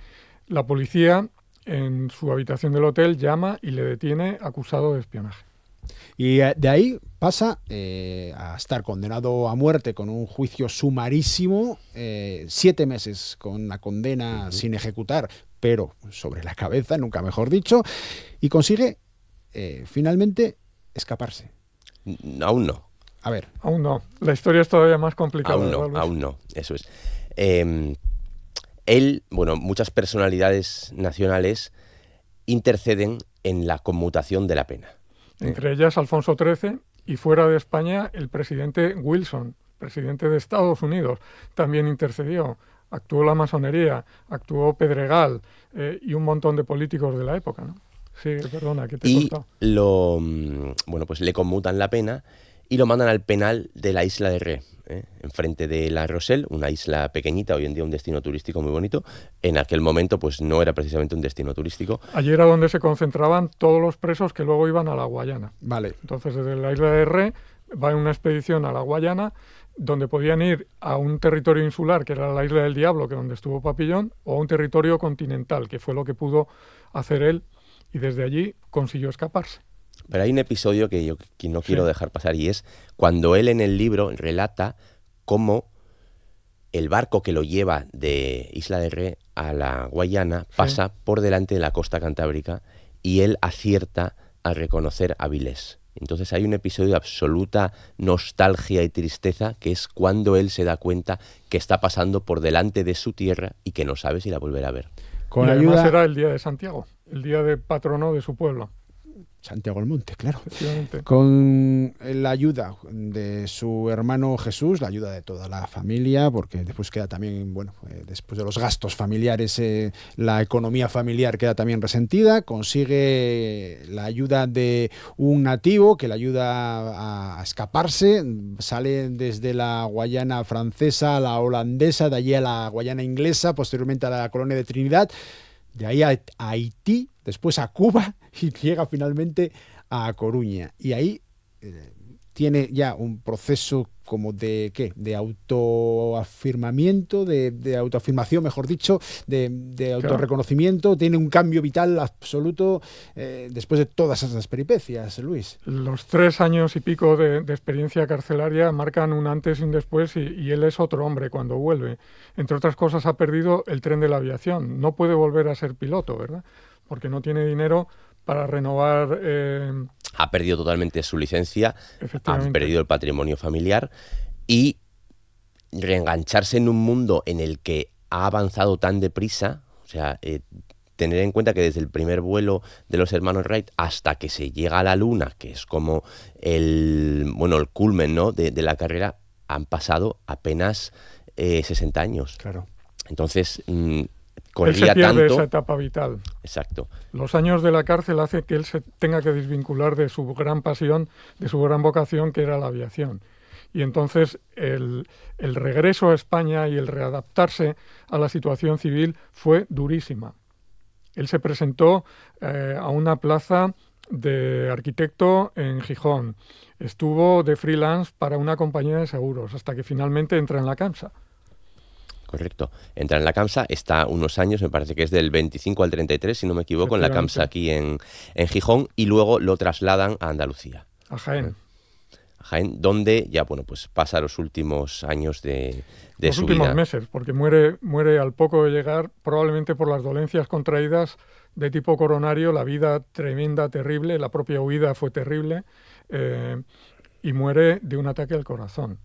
la policía en su habitación del hotel llama y le detiene acusado de espionaje. Y de ahí pasa a estar condenado a muerte con un juicio sumarísimo, 7 meses con la condena sin ejecutar, pero sobre la cabeza, nunca mejor dicho, y consigue finalmente escaparse. Aún no. A ver. Aún no. La historia es todavía más complicada. Aún no, eso es. Muchas personalidades nacionales interceden en la conmutación de la pena. Entre ellas Alfonso XIII y fuera de España el presidente Wilson, presidente de Estados Unidos, también intercedió. Actuó la masonería, actuó Pedregal y un montón de políticos de la época, ¿no? Sí, perdona, ¿qué te he contado? Pues le conmutan la pena y lo mandan al penal de la isla de Ré, enfrente de La Rochelle, una isla pequeñita, hoy en día un destino turístico muy bonito. En aquel momento pues no era precisamente un destino turístico. Allí era donde se concentraban todos los presos que luego iban a la Guayana. Vale. Entonces desde la isla de Ré va en una expedición a la Guayana, donde podían ir a un territorio insular, que era la Isla del Diablo, que es donde estuvo Papillón, o a un territorio continental, que fue lo que pudo hacer él, y desde allí consiguió escaparse. Pero hay un episodio que yo no quiero dejar pasar, y es cuando él en el libro relata cómo el barco que lo lleva de Isla de Ré a la Guayana pasa por delante de la costa cantábrica y él acierta a reconocer a Vilés. Entonces hay un episodio de absoluta nostalgia y tristeza, que es cuando él se da cuenta que está pasando por delante de su tierra y que no sabe si la volverá a ver. Y además era el día de Santiago, el día de patrono de su pueblo. Santiago del Monte, claro. Con la ayuda de su hermano Jesús, la ayuda de toda la familia, porque después queda también, después de los gastos familiares, la economía familiar queda también resentida. Consigue la ayuda de un nativo que le ayuda a escaparse. Sale desde la Guayana francesa a la holandesa, de allí a la Guayana inglesa, posteriormente a la colonia de Trinidad, de ahí a Haití, después a Cuba y llega finalmente a Coruña. Y ahí tiene ya un proceso como de ¿qué? De autoafirmamiento, de autoafirmación, mejor dicho, de autorreconocimiento, tiene un cambio vital absoluto después de todas esas peripecias, Luis. Los 3 años y pico de experiencia carcelaria marcan un antes y un después, y él es otro hombre cuando vuelve. Entre otras cosas, ha perdido el tren de la aviación. No puede volver a ser piloto, ¿verdad? Porque no tiene dinero para renovar. Ha perdido totalmente su licencia, ha perdido el patrimonio familiar, y reengancharse en un mundo en el que ha avanzado tan deprisa, o sea, tener en cuenta que desde el primer vuelo de los hermanos Wright hasta que se llega a la Luna, que es como el culmen, ¿no?, de la carrera, han pasado apenas 60 años. Claro. Entonces, él se pierde esa etapa vital. Exacto. Los años de la cárcel hace que él se tenga que desvincular de su gran pasión, de su gran vocación, que era la aviación. Y entonces el regreso a España y el readaptarse a la situación civil fue durísima. Él se presentó a una plaza de arquitecto en Gijón. Estuvo de freelance para una compañía de seguros hasta que finalmente entra en la CAMSA. Correcto. Entra en la CAMSA, está unos años, me parece que es del 25 al 33, si no me equivoco, en la CAMSA aquí en Gijón, y luego lo trasladan a Andalucía. A Jaén. A Jaén, donde ya, pues pasa los últimos años de su vida. Los últimos meses, porque muere al poco de llegar, probablemente por las dolencias contraídas de tipo coronario, la vida tremenda, terrible, la propia huida fue terrible, y muere de un ataque al corazón.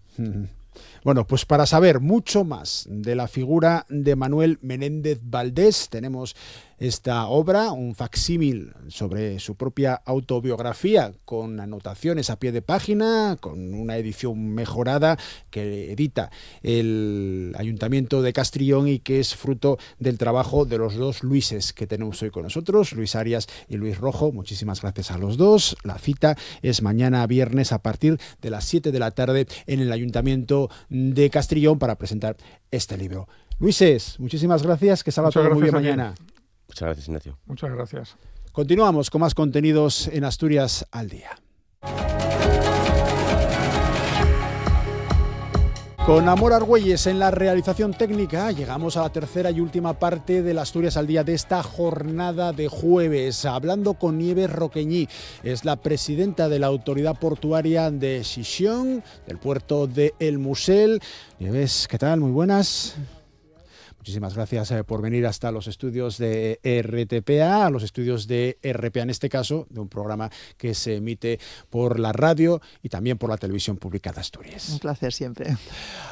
Bueno, pues para saber mucho más de la figura de Manuel Menéndez Valdés, tenemos esta obra, un facsímil sobre su propia autobiografía, con anotaciones a pie de página, con una edición mejorada que edita el Ayuntamiento de Castrillón y que es fruto del trabajo de los dos Luises que tenemos hoy con nosotros, Luis Arias y Luis Rojo. Muchísimas gracias a los dos. La cita es mañana viernes a partir de las 7 de la tarde en el Ayuntamiento de Castrillón para presentar este libro. Luises, muchísimas gracias, que salga todo muy bien mañana. Muchas gracias, Ignacio. Muchas gracias. Continuamos con más contenidos en Asturias al Día. Con Amor Argüelles en la realización técnica, llegamos a la tercera y última parte de Asturias al Día de esta jornada de jueves. Hablando con Nieves Roqueñí, es la presidenta de la Autoridad Portuaria de Xixón, del puerto de El Musel. Nieves, ¿qué tal? Muy buenas. Muchísimas gracias por venir hasta los estudios de RTPA, a los estudios de RPA en este caso, de un programa que se emite por la radio y también por la televisión pública de Asturias. Un placer siempre.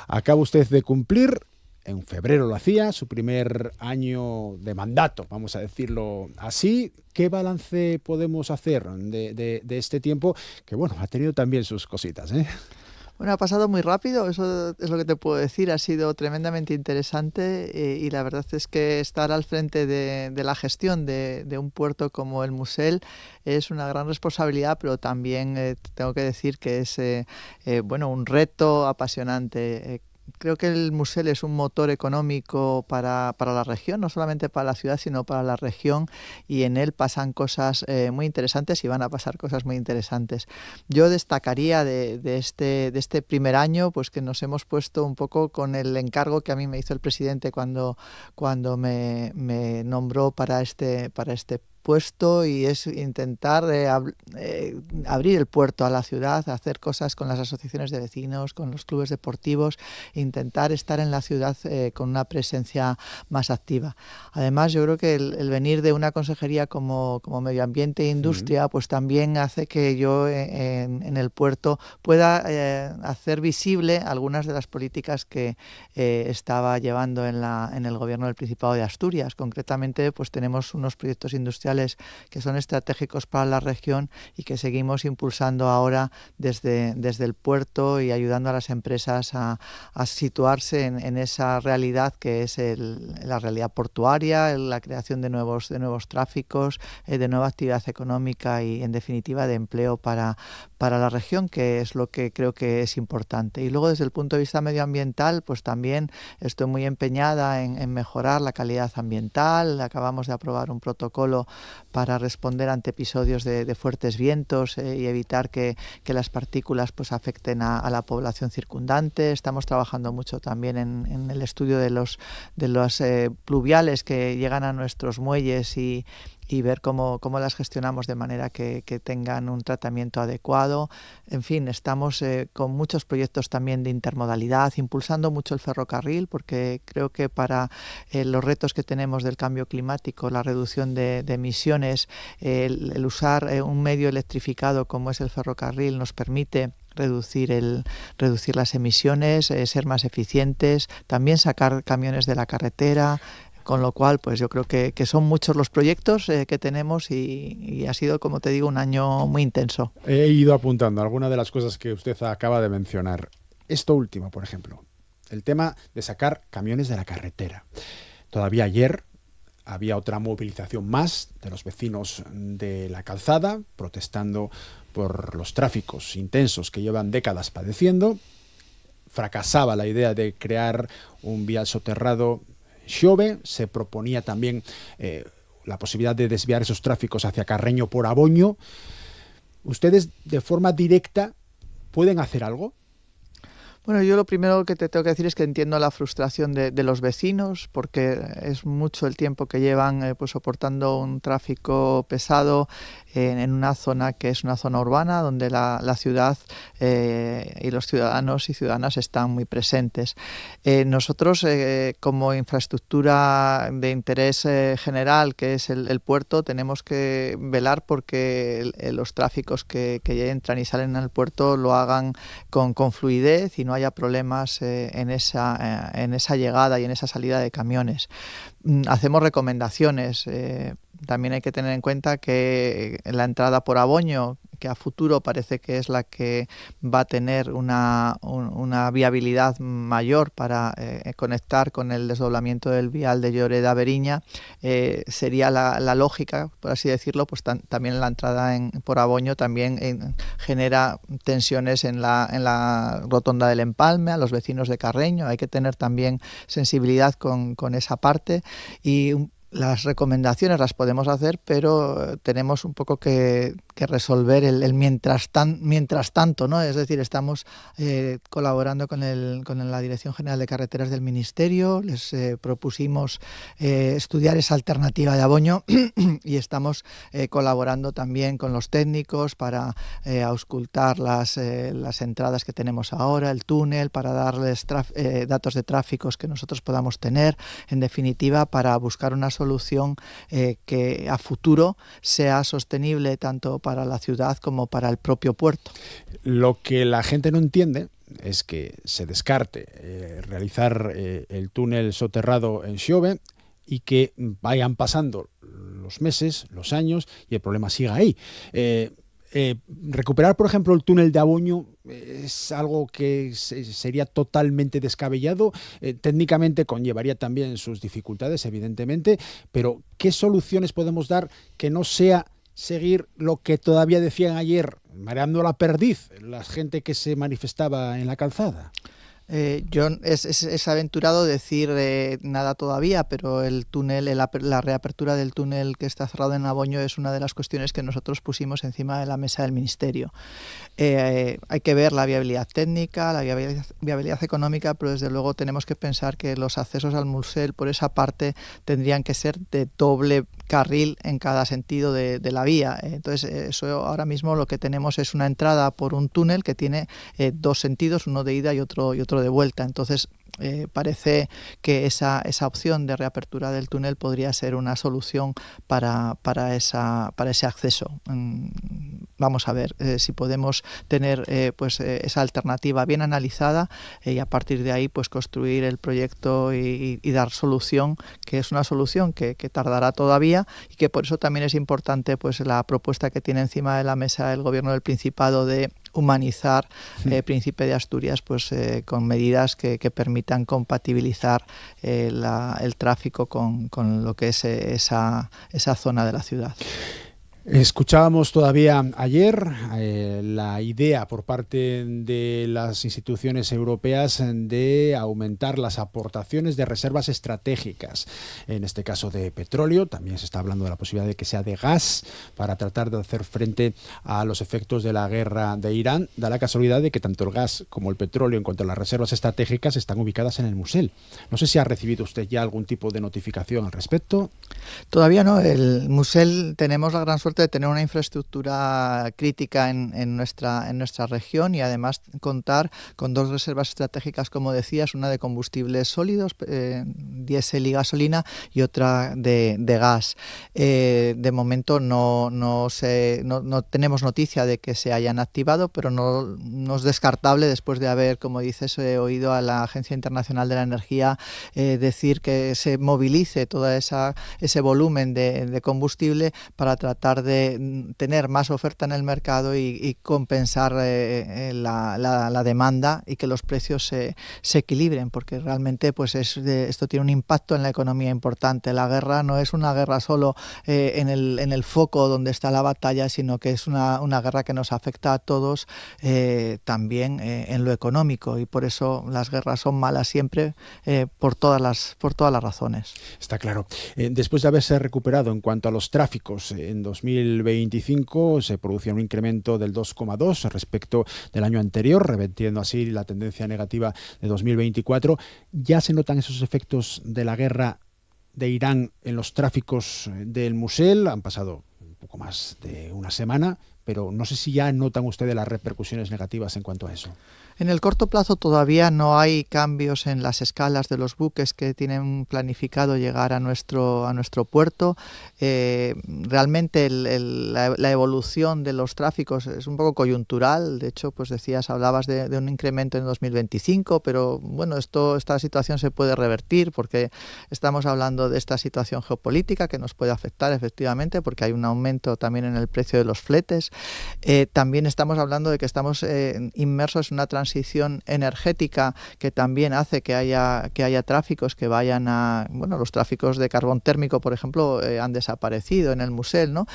Acaba usted de cumplir, en febrero lo hacía, su primer año de mandato, vamos a decirlo así. ¿Qué balance podemos hacer de este tiempo? Que bueno, ha tenido también sus cositas, ¿eh? Bueno, ha pasado muy rápido, eso es lo que te puedo decir, ha sido tremendamente interesante y la verdad es que estar al frente de la gestión de un puerto como el Musel es una gran responsabilidad, pero también tengo que decir que es un reto apasionante. Creo que el Musel es un motor económico para la región, no solamente para la ciudad, sino para la región, y en él pasan cosas muy interesantes y van a pasar cosas muy interesantes. Yo destacaría de este primer año, pues que nos hemos puesto un poco con el encargo que a mí me hizo el presidente cuando me nombró para este puesto, y es intentar abrir el puerto a la ciudad, hacer cosas con las asociaciones de vecinos, con los clubes deportivos, intentar estar en la ciudad con una presencia más activa. Además, yo creo que el venir de una consejería como Medio Ambiente e Industria, pues también hace que yo en el puerto pueda hacer visible algunas de las políticas que estaba llevando en el gobierno del Principado de Asturias. Concretamente, pues tenemos unos proyectos industriales que son estratégicos para la región y que seguimos impulsando ahora desde el puerto y ayudando a las empresas a situarse en esa realidad que es la realidad portuaria, la creación de nuevos tráficos, de nueva actividad económica y, en definitiva, de empleo para la región, que es lo que creo que es importante. Y luego desde el punto de vista medioambiental, pues también estoy muy empeñada en mejorar la calidad ambiental. Acabamos de aprobar un protocolo para responder ante episodios de fuertes vientos y evitar que las partículas pues afecten a la población circundante. Estamos trabajando mucho también en el estudio de los pluviales que llegan a nuestros muelles y ver cómo las gestionamos de manera que tengan un tratamiento adecuado. En fin, estamos con muchos proyectos también de intermodalidad, impulsando mucho el ferrocarril, porque creo que para los retos que tenemos del cambio climático, la reducción de emisiones, el usar un medio electrificado como es el ferrocarril nos permite reducir las emisiones, ser más eficientes, también sacar camiones de la carretera. Con lo cual, pues yo creo que son muchos los proyectos que tenemos y ha sido, como te digo, un año muy intenso. He ido apuntando algunas de las cosas que usted acaba de mencionar. Esto último, por ejemplo, el tema de sacar camiones de la carretera. Todavía ayer había otra movilización más de los vecinos de la Calzada, protestando por los tráficos intensos que llevan décadas padeciendo. Fracasaba la idea de crear un vial soterrado Xove, se proponía también la posibilidad de desviar esos tráficos hacia Carreño por Aboño. ¿Ustedes de forma directa pueden hacer algo? Bueno, yo lo primero que te tengo que decir es que entiendo la frustración de los vecinos, porque es mucho el tiempo que llevan pues soportando un tráfico pesado en una zona que es una zona urbana, donde la ciudad y los ciudadanos y ciudadanas están muy presentes. Nosotros, como infraestructura de interés general, que es el puerto, tenemos que velar porque los tráficos que entran y salen al puerto lo hagan con fluidez y no haya problemas en esa llegada y en esa salida de camiones. Hacemos recomendaciones. También hay que tener en cuenta que la entrada por Aboño, que a futuro parece que es la que va a tener una viabilidad mayor para conectar con el desdoblamiento del vial de Lloreda a Beriña, sería la lógica, por así decirlo, pues también la entrada por Aboño también genera tensiones en la rotonda del Empalme, a los vecinos de Carreño. Hay que tener también sensibilidad con esa parte y las recomendaciones las podemos hacer, pero tenemos un poco que resolver el mientras tanto, ¿no? Es decir, estamos colaborando con la Dirección General de Carreteras del Ministerio, les propusimos estudiar esa alternativa de Aboño y estamos colaborando también con los técnicos para auscultar las entradas que tenemos ahora, el túnel, para darles datos de tráficos que nosotros podamos tener, en definitiva, para buscar una solución que a futuro sea sostenible tanto para la ciudad como para el propio puerto. Lo que la gente no entiende es que se descarte realizar el túnel soterrado en Xove y que vayan pasando los meses, los años y el problema siga ahí. Recuperar, por ejemplo, el túnel de Aboño es algo que sería totalmente descabellado. Técnicamente conllevaría también sus dificultades, evidentemente, pero ¿qué soluciones podemos dar que no sea seguir lo que todavía decían ayer, mareando la perdiz, la gente que se manifestaba en la Calzada? Yo es aventurado decir nada todavía, pero el túnel, la reapertura del túnel que está cerrado en Aboño es una de las cuestiones que nosotros pusimos encima de la mesa del Ministerio. Hay que ver la viabilidad técnica, la viabilidad económica, pero desde luego tenemos que pensar que los accesos al Musel por esa parte tendrían que ser de doble carril en cada sentido de la vía. Entonces, eso ahora mismo lo que tenemos es una entrada por un túnel que tiene dos sentidos, uno de ida y otro de vuelta. Entonces, parece que esa opción de reapertura del túnel podría ser una solución para ese acceso. Vamos a ver si podemos tener esa alternativa bien analizada y a partir de ahí pues construir el proyecto y dar solución, que es una solución que tardará todavía y que por eso también es importante pues la propuesta que tiene encima de la mesa el Gobierno del Principado de humanizar Príncipe de Asturias pues con medidas que permitan compatibilizar el tráfico con lo que es esa zona de la ciudad. Escuchábamos todavía ayer la idea por parte de las instituciones europeas de aumentar las aportaciones de reservas estratégicas, en este caso de petróleo. También se está hablando de la posibilidad de que sea de gas para tratar de hacer frente a los efectos de la guerra de Irán. Da la casualidad de que tanto el gas como el petróleo, en cuanto a las reservas estratégicas, están ubicadas en el Musel. No sé si ha recibido usted ya algún tipo de notificación al respecto. Todavía no. El Musel, tenemos la gran suerte de tener una infraestructura crítica en nuestra región y además contar con 2 reservas estratégicas, como decías, una de combustibles sólidos, diésel y gasolina, y otra de gas. De momento no tenemos noticia de que se hayan activado, pero no es descartable, después de haber, como dices, oído a la Agencia Internacional de la Energía decir que se movilice todo ese volumen de combustible para tratar de tener más oferta en el mercado y compensar la demanda y que los precios se equilibren, porque realmente pues esto tiene un impacto en la economía importante. La guerra no es una guerra solo en el foco donde está la batalla, sino que es una guerra que nos afecta a todos, también en lo económico, y por eso las guerras son malas siempre, por todas las razones. Está claro. Después de haberse recuperado en cuanto a los tráficos en 2025, se producía un incremento del 2,2 respecto del año anterior, revertiendo así la tendencia negativa de 2024. ¿Ya se notan esos efectos de la guerra de Irán en los tráficos del Musel? Han pasado un poco más de una semana, pero no sé si ya notan ustedes las repercusiones negativas en cuanto a eso. En el corto plazo todavía no hay cambios en las escalas de los buques que tienen planificado llegar a nuestro puerto. Realmente la evolución de los tráficos es un poco coyuntural. De hecho, pues hablabas de un incremento en 2025, pero bueno, esta situación se puede revertir porque estamos hablando de esta situación geopolítica que nos puede afectar efectivamente, porque hay un aumento también en el precio de los fletes. También estamos hablando de que estamos inmersos en una transición energética que también hace que haya tráficos que vayan los tráficos de carbón térmico, por ejemplo, han desaparecido en el Musel, ¿no?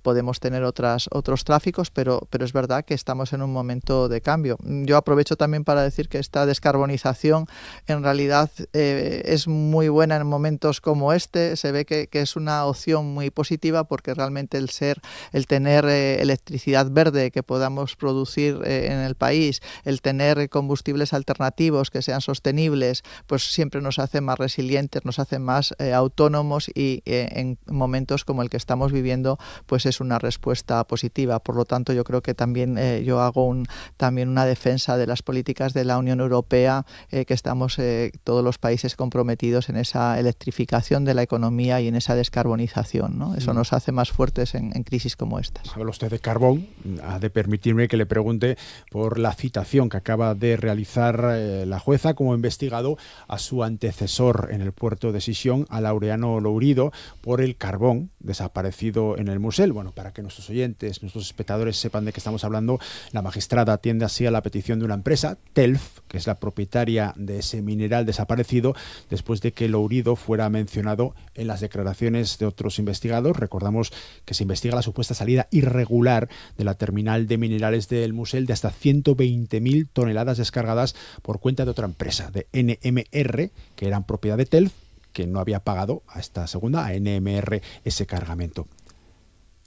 Podemos tener otros tráficos, pero es verdad que estamos en un momento de cambio. Yo aprovecho también para decir que esta descarbonización en realidad es muy buena en momentos como este. Se ve que es una opción muy positiva, porque realmente el tener electricidad verde que podamos producir en el país, el tener combustibles alternativos que sean sostenibles, pues siempre nos hace más resilientes, nos hace más autónomos, y en momentos como el que estamos viviendo, pues es una respuesta positiva. Por lo tanto, yo creo que también yo hago también una defensa de las políticas de la Unión Europea, que estamos todos los países comprometidos en esa electrificación de la economía y en esa descarbonización, ¿no? Eso nos hace más fuertes en crisis como estas. Habla usted de carbón, ha de permitirme que le pregunte por la citación que acaba de realizar la jueza como investigado a su antecesor en el puerto de Sisión, a Laureano Lourido, por el carbón desaparecido en el Musel. Bueno, para que nuestros oyentes, nuestros espectadores sepan de qué estamos hablando, la magistrada atiende así a la petición de una empresa, TELF, que es la propietaria de ese mineral desaparecido, después de que Lourido fuera mencionado en las declaraciones de otros investigados. Recordamos que se investiga la supuesta salida irregular de la terminal de minerales del Musel de hasta 120.000 toneladas descargadas por cuenta de otra empresa, de NMR, que eran propiedad de TELF, que no había pagado a esta segunda, a NMR, ese cargamento.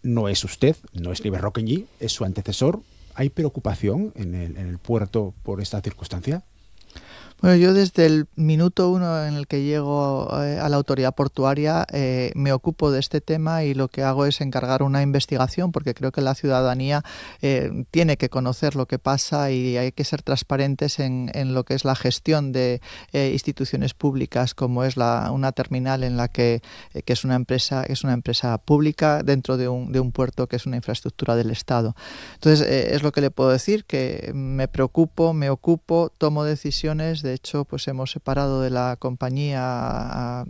No es usted, no es Nive Roquenllí, es su antecesor. ¿Hay preocupación en el puerto por esta circunstancia? Bueno, yo desde el minuto 1 en el que llego a la autoridad portuaria me ocupo de este tema, y lo que hago es encargar una investigación, porque creo que la ciudadanía tiene que conocer lo que pasa, y hay que ser transparentes en lo que es la gestión de instituciones públicas, como es una terminal en la que es una empresa pública dentro de un puerto que es una infraestructura del Estado. Entonces es lo que le puedo decir, que me preocupo, me ocupo, tomo decisiones De hecho, pues hemos separado de la compañía a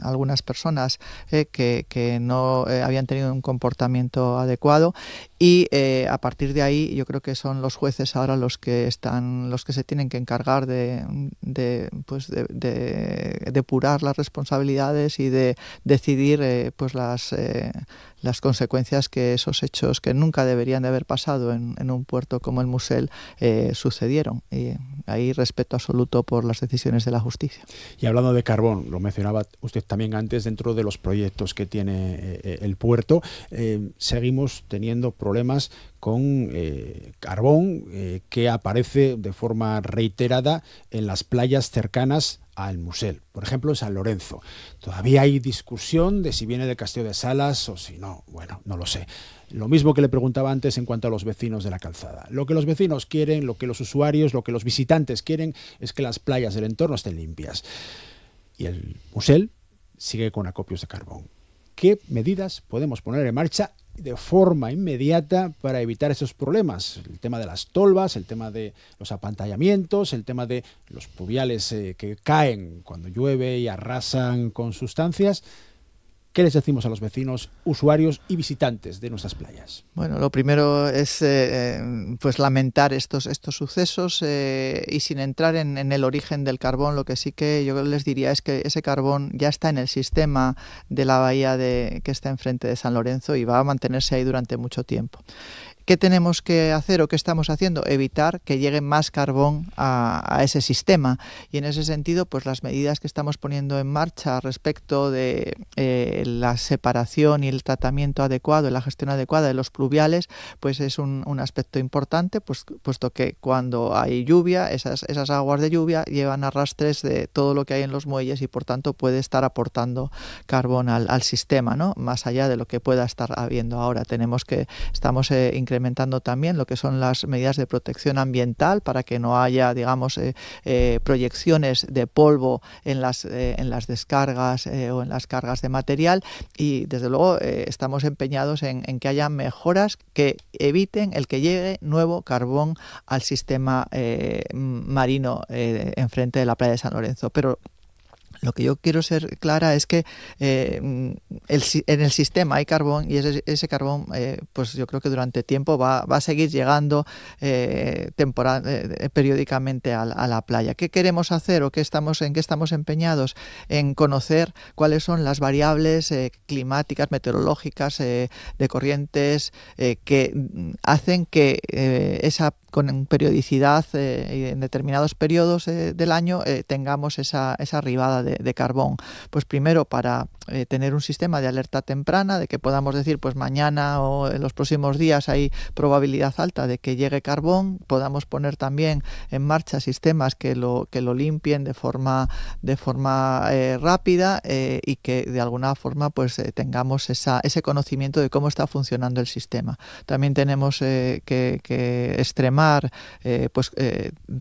algunas personas que no habían tenido un comportamiento adecuado, y a partir de ahí yo creo que son los jueces ahora los que se tienen que encargar de depurar las responsabilidades y de decidir pues las consecuencias que esos hechos, que nunca deberían de haber pasado en un puerto como el Musel, sucedieron. Y hay respeto absoluto por las decisiones de la justicia. Y hablando de carbón, lo mencionaba usted también antes, dentro de los proyectos que tiene el puerto, seguimos teniendo problemas con carbón que aparece de forma reiterada en las playas cercanas al Musel, por ejemplo en San Lorenzo. Todavía hay discusión de si viene del Castillo de Salas o si no, bueno, no lo sé. Lo mismo que le preguntaba antes en cuanto a los vecinos de la calzada. Lo que los vecinos quieren, lo que los usuarios, lo que los visitantes quieren es que las playas del entorno estén limpias. Y el Musel sigue con acopios de carbón. ¿Qué medidas podemos poner en marcha de forma inmediata para evitar esos problemas? El tema de las tolvas, el tema de los apantallamientos, el tema de los pluviales que caen cuando llueve y arrasan con sustancias. ¿Qué les decimos a los vecinos, usuarios y visitantes de nuestras playas? Bueno, lo primero es pues lamentar estos sucesos y sin entrar en el origen del carbón, lo que sí que yo les diría es que ese carbón ya está en el sistema de la bahía que está enfrente de San Lorenzo y va a mantenerse ahí durante mucho tiempo. ¿Qué tenemos que hacer o qué estamos haciendo? Evitar que llegue más carbón a ese sistema. Y en ese sentido, pues las medidas que estamos poniendo en marcha respecto de la separación y el tratamiento adecuado y la gestión adecuada de los pluviales, pues es un aspecto importante, pues, puesto que cuando hay lluvia, esas aguas de lluvia llevan arrastres de todo lo que hay en los muelles y por tanto puede estar aportando carbón al sistema, ¿no? Más allá de lo que pueda estar habiendo ahora. Estamos incrementando también lo que son las medidas de protección ambiental para que no haya, digamos, proyecciones de polvo en las descargas o en las cargas de material, y desde luego estamos empeñados en que haya mejoras que eviten el que llegue nuevo carbón al sistema marino enfrente de la playa de San Lorenzo. Pero lo que yo quiero ser clara es que en el sistema hay carbón y ese carbón, pues yo creo que durante tiempo va a seguir llegando periódicamente a la playa. ¿Qué queremos hacer o en qué estamos empeñados? En conocer cuáles son las variables climáticas, meteorológicas, de corrientes que hacen que con periodicidad y en determinados periodos del año tengamos esa arribada de carbón. Pues primero para tener un sistema de alerta temprana, de que podamos decir pues mañana o en los próximos días hay probabilidad alta de que llegue carbón, podamos poner también en marcha sistemas que lo limpien de forma rápida y que de alguna forma pues tengamos ese conocimiento de cómo está funcionando el sistema. También tenemos que extremar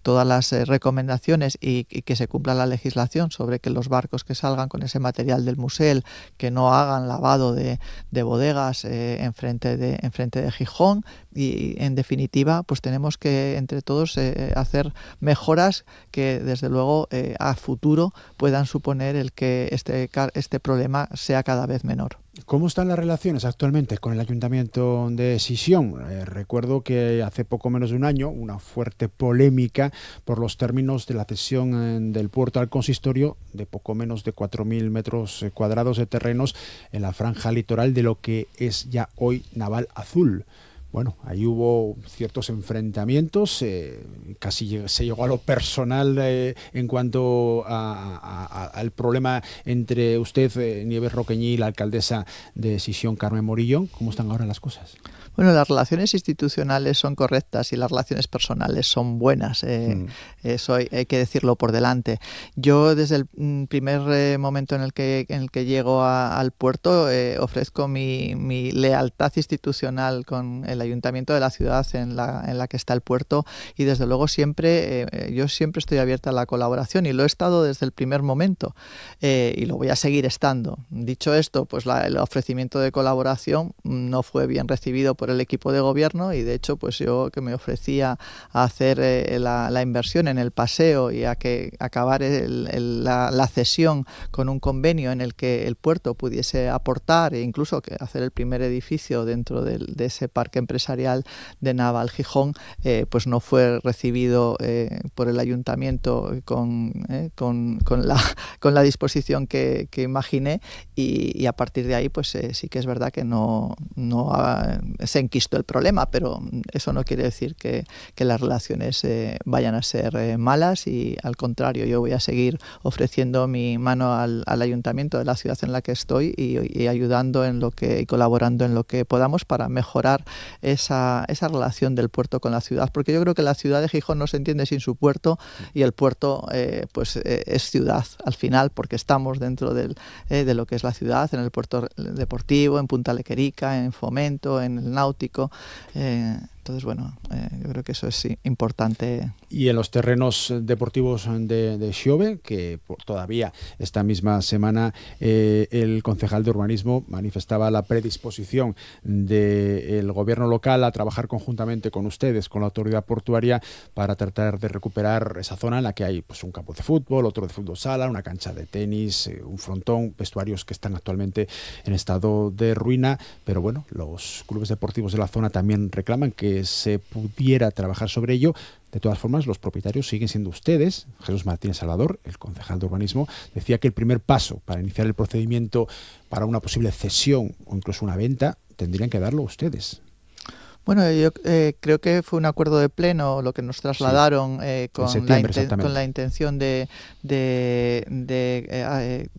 todas las recomendaciones y que se cumpla la legislación sobre que los barcos que salgan con ese material del Musel que no hagan lavado de bodegas enfrente de Gijón, y en definitiva pues tenemos que entre todos hacer mejoras que desde luego a futuro puedan suponer el que este problema sea cada vez menor. ¿Cómo están las relaciones actualmente con el Ayuntamiento de Sisión? Recuerdo que hace poco menos de un año una fuerte polémica por los términos de la cesión del puerto al consistorio de poco menos de 4.000 metros cuadrados de terrenos en la franja litoral de lo que es ya hoy Naval Azul. Bueno, ahí hubo ciertos enfrentamientos, casi se llegó a lo personal en cuanto al problema entre usted, Nieves Roqueñí, y la alcaldesa de Sisión, Carmen Morillón. ¿Cómo están ahora las cosas? Bueno, las relaciones institucionales son correctas y las relaciones personales son buenas. Eso hay que decirlo por delante. Yo desde el primer momento en el que llego al puerto ofrezco mi lealtad institucional con el el ayuntamiento de la ciudad en la que está el puerto, y desde luego yo siempre estoy abierta a la colaboración y lo he estado desde el primer momento, y lo voy a seguir estando. Dicho esto, pues el ofrecimiento de colaboración no fue bien recibido por el equipo de gobierno, y de hecho pues yo, que me ofrecía a hacer la inversión en el paseo y a que acabar la cesión con un convenio en el que el puerto pudiese aportar e incluso que hacer el primer edificio dentro de ese parque empresarial de Naval Gijón, pues no fue recibido por el ayuntamiento con la disposición que imaginé, y a partir de ahí pues sí que es verdad que no se enquistó el problema, pero eso no quiere decir que las relaciones vayan a ser malas, y al contrario, yo voy a seguir ofreciendo mi mano al ayuntamiento de la ciudad en la que estoy y ayudando y colaborando en lo que podamos para mejorar esa relación del puerto con la ciudad, porque yo creo que la ciudad de Gijón no se entiende sin su puerto, y el puerto es ciudad al final, porque estamos dentro de lo que es la ciudad, en el puerto deportivo, en Punta Lequerica, en Fomento, en el náutico. Entonces, bueno, yo creo que eso es importante. Y en los terrenos deportivos de Xove, que todavía esta misma semana el concejal de urbanismo manifestaba la predisposición del gobierno local a trabajar conjuntamente con ustedes, con la autoridad portuaria, para tratar de recuperar esa zona en la que hay pues un campo de fútbol, otro de fútbol sala, una cancha de tenis, un frontón, vestuarios que están actualmente en estado de ruina. Pero bueno, los clubes deportivos de la zona también reclaman que se pudiera trabajar sobre ello. De todas formas, los propietarios siguen siendo ustedes. Jesús Martínez Salvador, el concejal de urbanismo, decía que el primer paso para iniciar el procedimiento para una posible cesión o incluso una venta tendrían que darlo ustedes. Bueno, yo creo que fue un acuerdo de pleno lo que nos trasladaron, con la intención de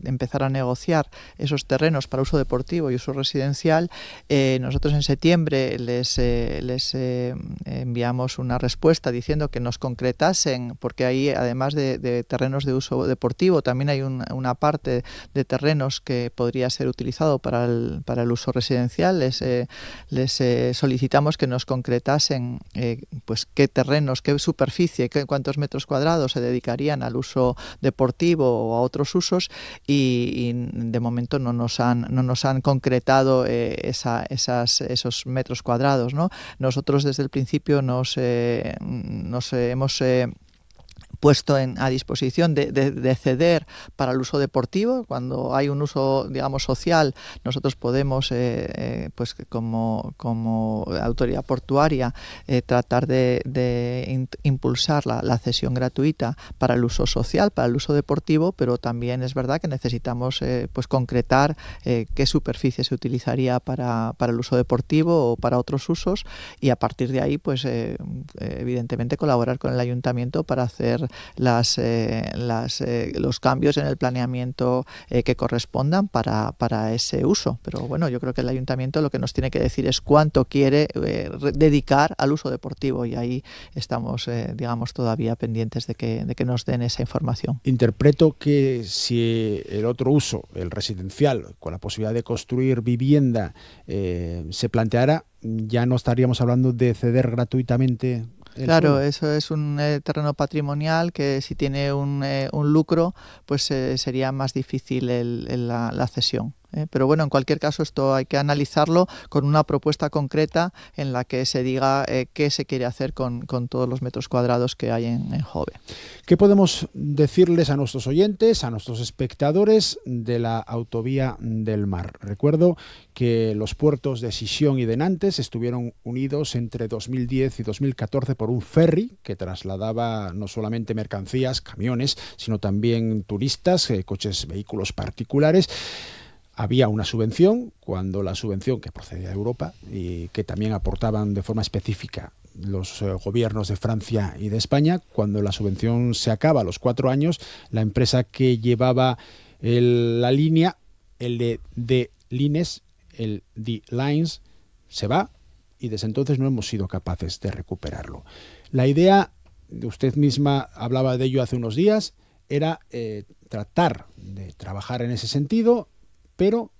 empezar a negociar esos terrenos para uso deportivo y uso residencial. Nosotros en septiembre les enviamos una respuesta diciendo que nos concretasen, porque ahí, además de terrenos de uso deportivo, también hay una parte de terrenos que podría ser utilizado para el uso residencial. Les solicitamos que nos concretasen pues qué terrenos, qué superficie, cuántos metros cuadrados se dedicarían al uso deportivo o a otros usos, y de momento no nos han concretado esos metros cuadrados, ¿no? Nosotros desde el principio nos hemos puesto a disposición de ceder para el uso deportivo. Cuando hay un uso, digamos, social, nosotros podemos, pues como autoridad portuaria, tratar de impulsar la cesión gratuita para el uso social, para el uso deportivo, pero también es verdad que necesitamos pues concretar qué superficie se utilizaría para el uso deportivo o para otros usos, y a partir de ahí, pues evidentemente colaborar con el ayuntamiento para hacer los cambios en el planeamiento que correspondan para ese uso. Pero bueno, yo creo que el ayuntamiento lo que nos tiene que decir es cuánto quiere dedicar al uso deportivo, y ahí estamos, digamos, todavía pendientes de que nos den esa información. Interpreto que si el otro uso, el residencial, con la posibilidad de construir vivienda, se planteara, ya no estaríamos hablando de ceder gratuitamente. Claro, suelo. eso es un terreno patrimonial que, si tiene un lucro, pues sería más difícil la cesión. Pero bueno, en cualquier caso, esto hay que analizarlo con una propuesta concreta en la que se diga qué se quiere hacer con todos los metros cuadrados que hay en Xove. ¿Qué podemos decirles a nuestros oyentes, a nuestros espectadores de la autovía del mar? Recuerdo que los puertos de Sisión y de Nantes estuvieron unidos entre 2010 y 2014 por un ferry que trasladaba no solamente mercancías, camiones, sino también turistas, coches, vehículos particulares. Había una subvención, cuando la subvención que procedía de Europa y que también aportaban de forma específica los gobiernos de Francia y de España. Cuando la subvención se acaba a los 4 años, la empresa que llevaba la línea, el de Lines, el de Lines, se va, y desde entonces no hemos sido capaces de recuperarlo. La idea, usted misma hablaba de ello hace unos días, era tratar de trabajar en ese sentido, pero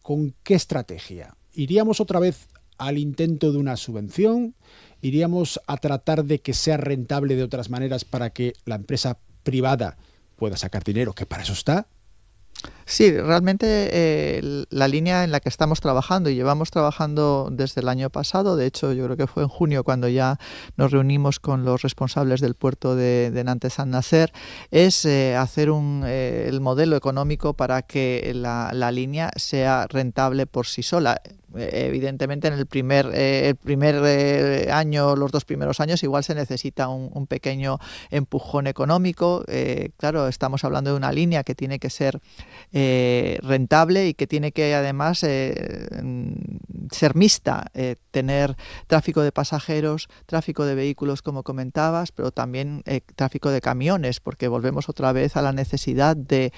¿con qué estrategia? ¿Iríamos otra vez al intento de una subvención? ¿Iríamos a tratar de que sea rentable de otras maneras para que la empresa privada pueda sacar dinero, que para eso está? Sí, realmente la línea en la que estamos trabajando y llevamos trabajando desde el año pasado, de hecho yo creo que fue en junio cuando ya nos reunimos con los responsables del puerto de Nantes-Saint-Nazaire, es hacer el modelo económico para que la línea sea rentable por sí sola. Evidentemente en el primer año, los 2 primeros años, igual se necesita un pequeño empujón económico. Claro, estamos hablando de una línea que tiene que ser rentable y que tiene que además ser mixta, tener tráfico de pasajeros, tráfico de vehículos como comentabas, pero también tráfico de camiones, porque volvemos otra vez a la necesidad de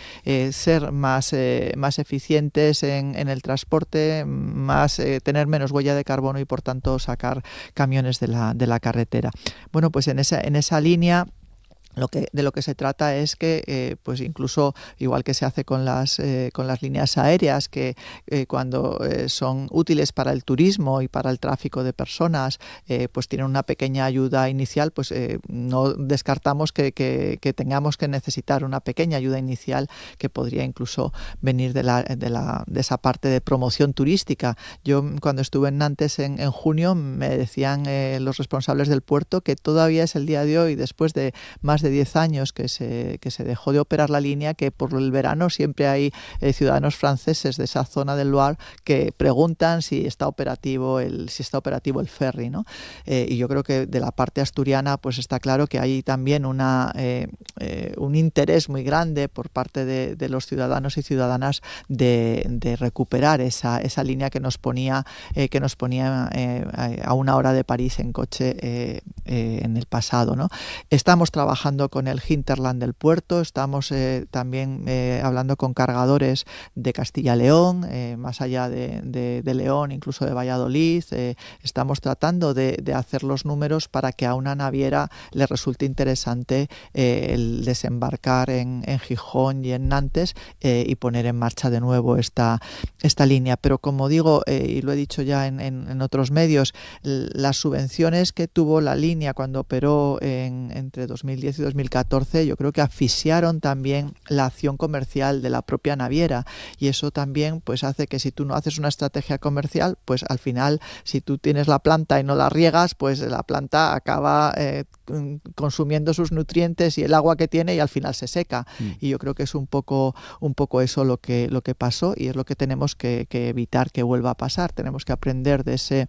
ser más eficientes en el transporte, tener menos huella de carbono y por tanto sacar camiones de la carretera. Bueno, pues en esa línea de lo que se trata es que, pues incluso igual que se hace con las líneas aéreas, que cuando son útiles para el turismo y para el tráfico de personas, pues tienen una pequeña ayuda inicial, pues no descartamos que tengamos que necesitar una pequeña ayuda inicial que podría incluso venir de esa parte de promoción turística. Yo cuando estuve en Nantes en junio me decían los responsables del puerto que todavía es el día de hoy, después de más de 10 años que se dejó de operar la línea, que por el verano siempre hay ciudadanos franceses de esa zona del Loire que preguntan si está operativo el ferry, ¿no? Y yo creo que de la parte asturiana pues está claro que hay también un interés muy grande por parte de los ciudadanos y ciudadanas de recuperar esa línea que nos ponía a 1 hora de París en coche en el pasado, ¿no? Estamos trabajando con el hinterland del puerto, estamos también hablando con cargadores de Castilla-León, más allá de León, incluso de Valladolid. Estamos tratando de hacer los números para que a una naviera le resulte interesante el desembarcar en Gijón y en Nantes y poner en marcha de nuevo esta línea. Pero como digo, y lo he dicho ya en otros medios, las subvenciones que tuvo la línea cuando operó entre 2010 y 2014, yo creo que asfixiaron también la acción comercial de la propia naviera, y eso también pues hace que si tú no haces una estrategia comercial, pues al final si tú tienes la planta y no la riegas, pues la planta acaba consumiendo sus nutrientes y el agua que tiene y al final se seca. Y yo creo que es un poco eso lo que pasó, y es lo que tenemos que evitar que vuelva a pasar. Tenemos que aprender de ese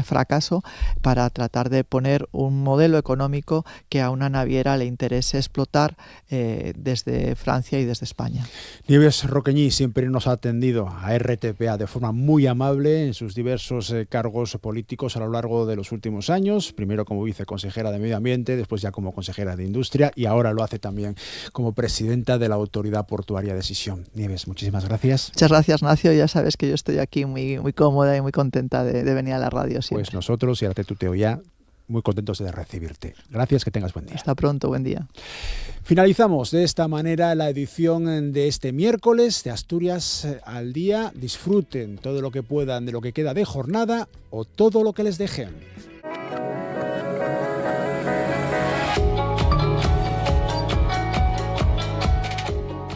fracaso para tratar de poner un modelo económico que a una naviera le interese explotar desde Francia y desde España. Nieves Roqueñí siempre nos ha atendido a RTPA de forma muy amable en sus diversos cargos políticos a lo largo de los últimos años, primero como viceconsejera de Medio Ambiente, después ya como consejera de Industria y ahora lo hace también como presidenta de la Autoridad Portuaria de Sisión. Nieves, muchísimas gracias. Muchas gracias, Nacio. Ya sabes que yo estoy aquí muy, muy cómoda y muy contenta de venir a la radio siempre. Pues nosotros, y ahora te tuteo ya, muy contentos de recibirte. Gracias, que tengas buen día. Hasta pronto, buen día. Finalizamos de esta manera la edición de este miércoles de Asturias al Día. Disfruten todo lo que puedan de lo que queda de jornada o todo lo que les dejen.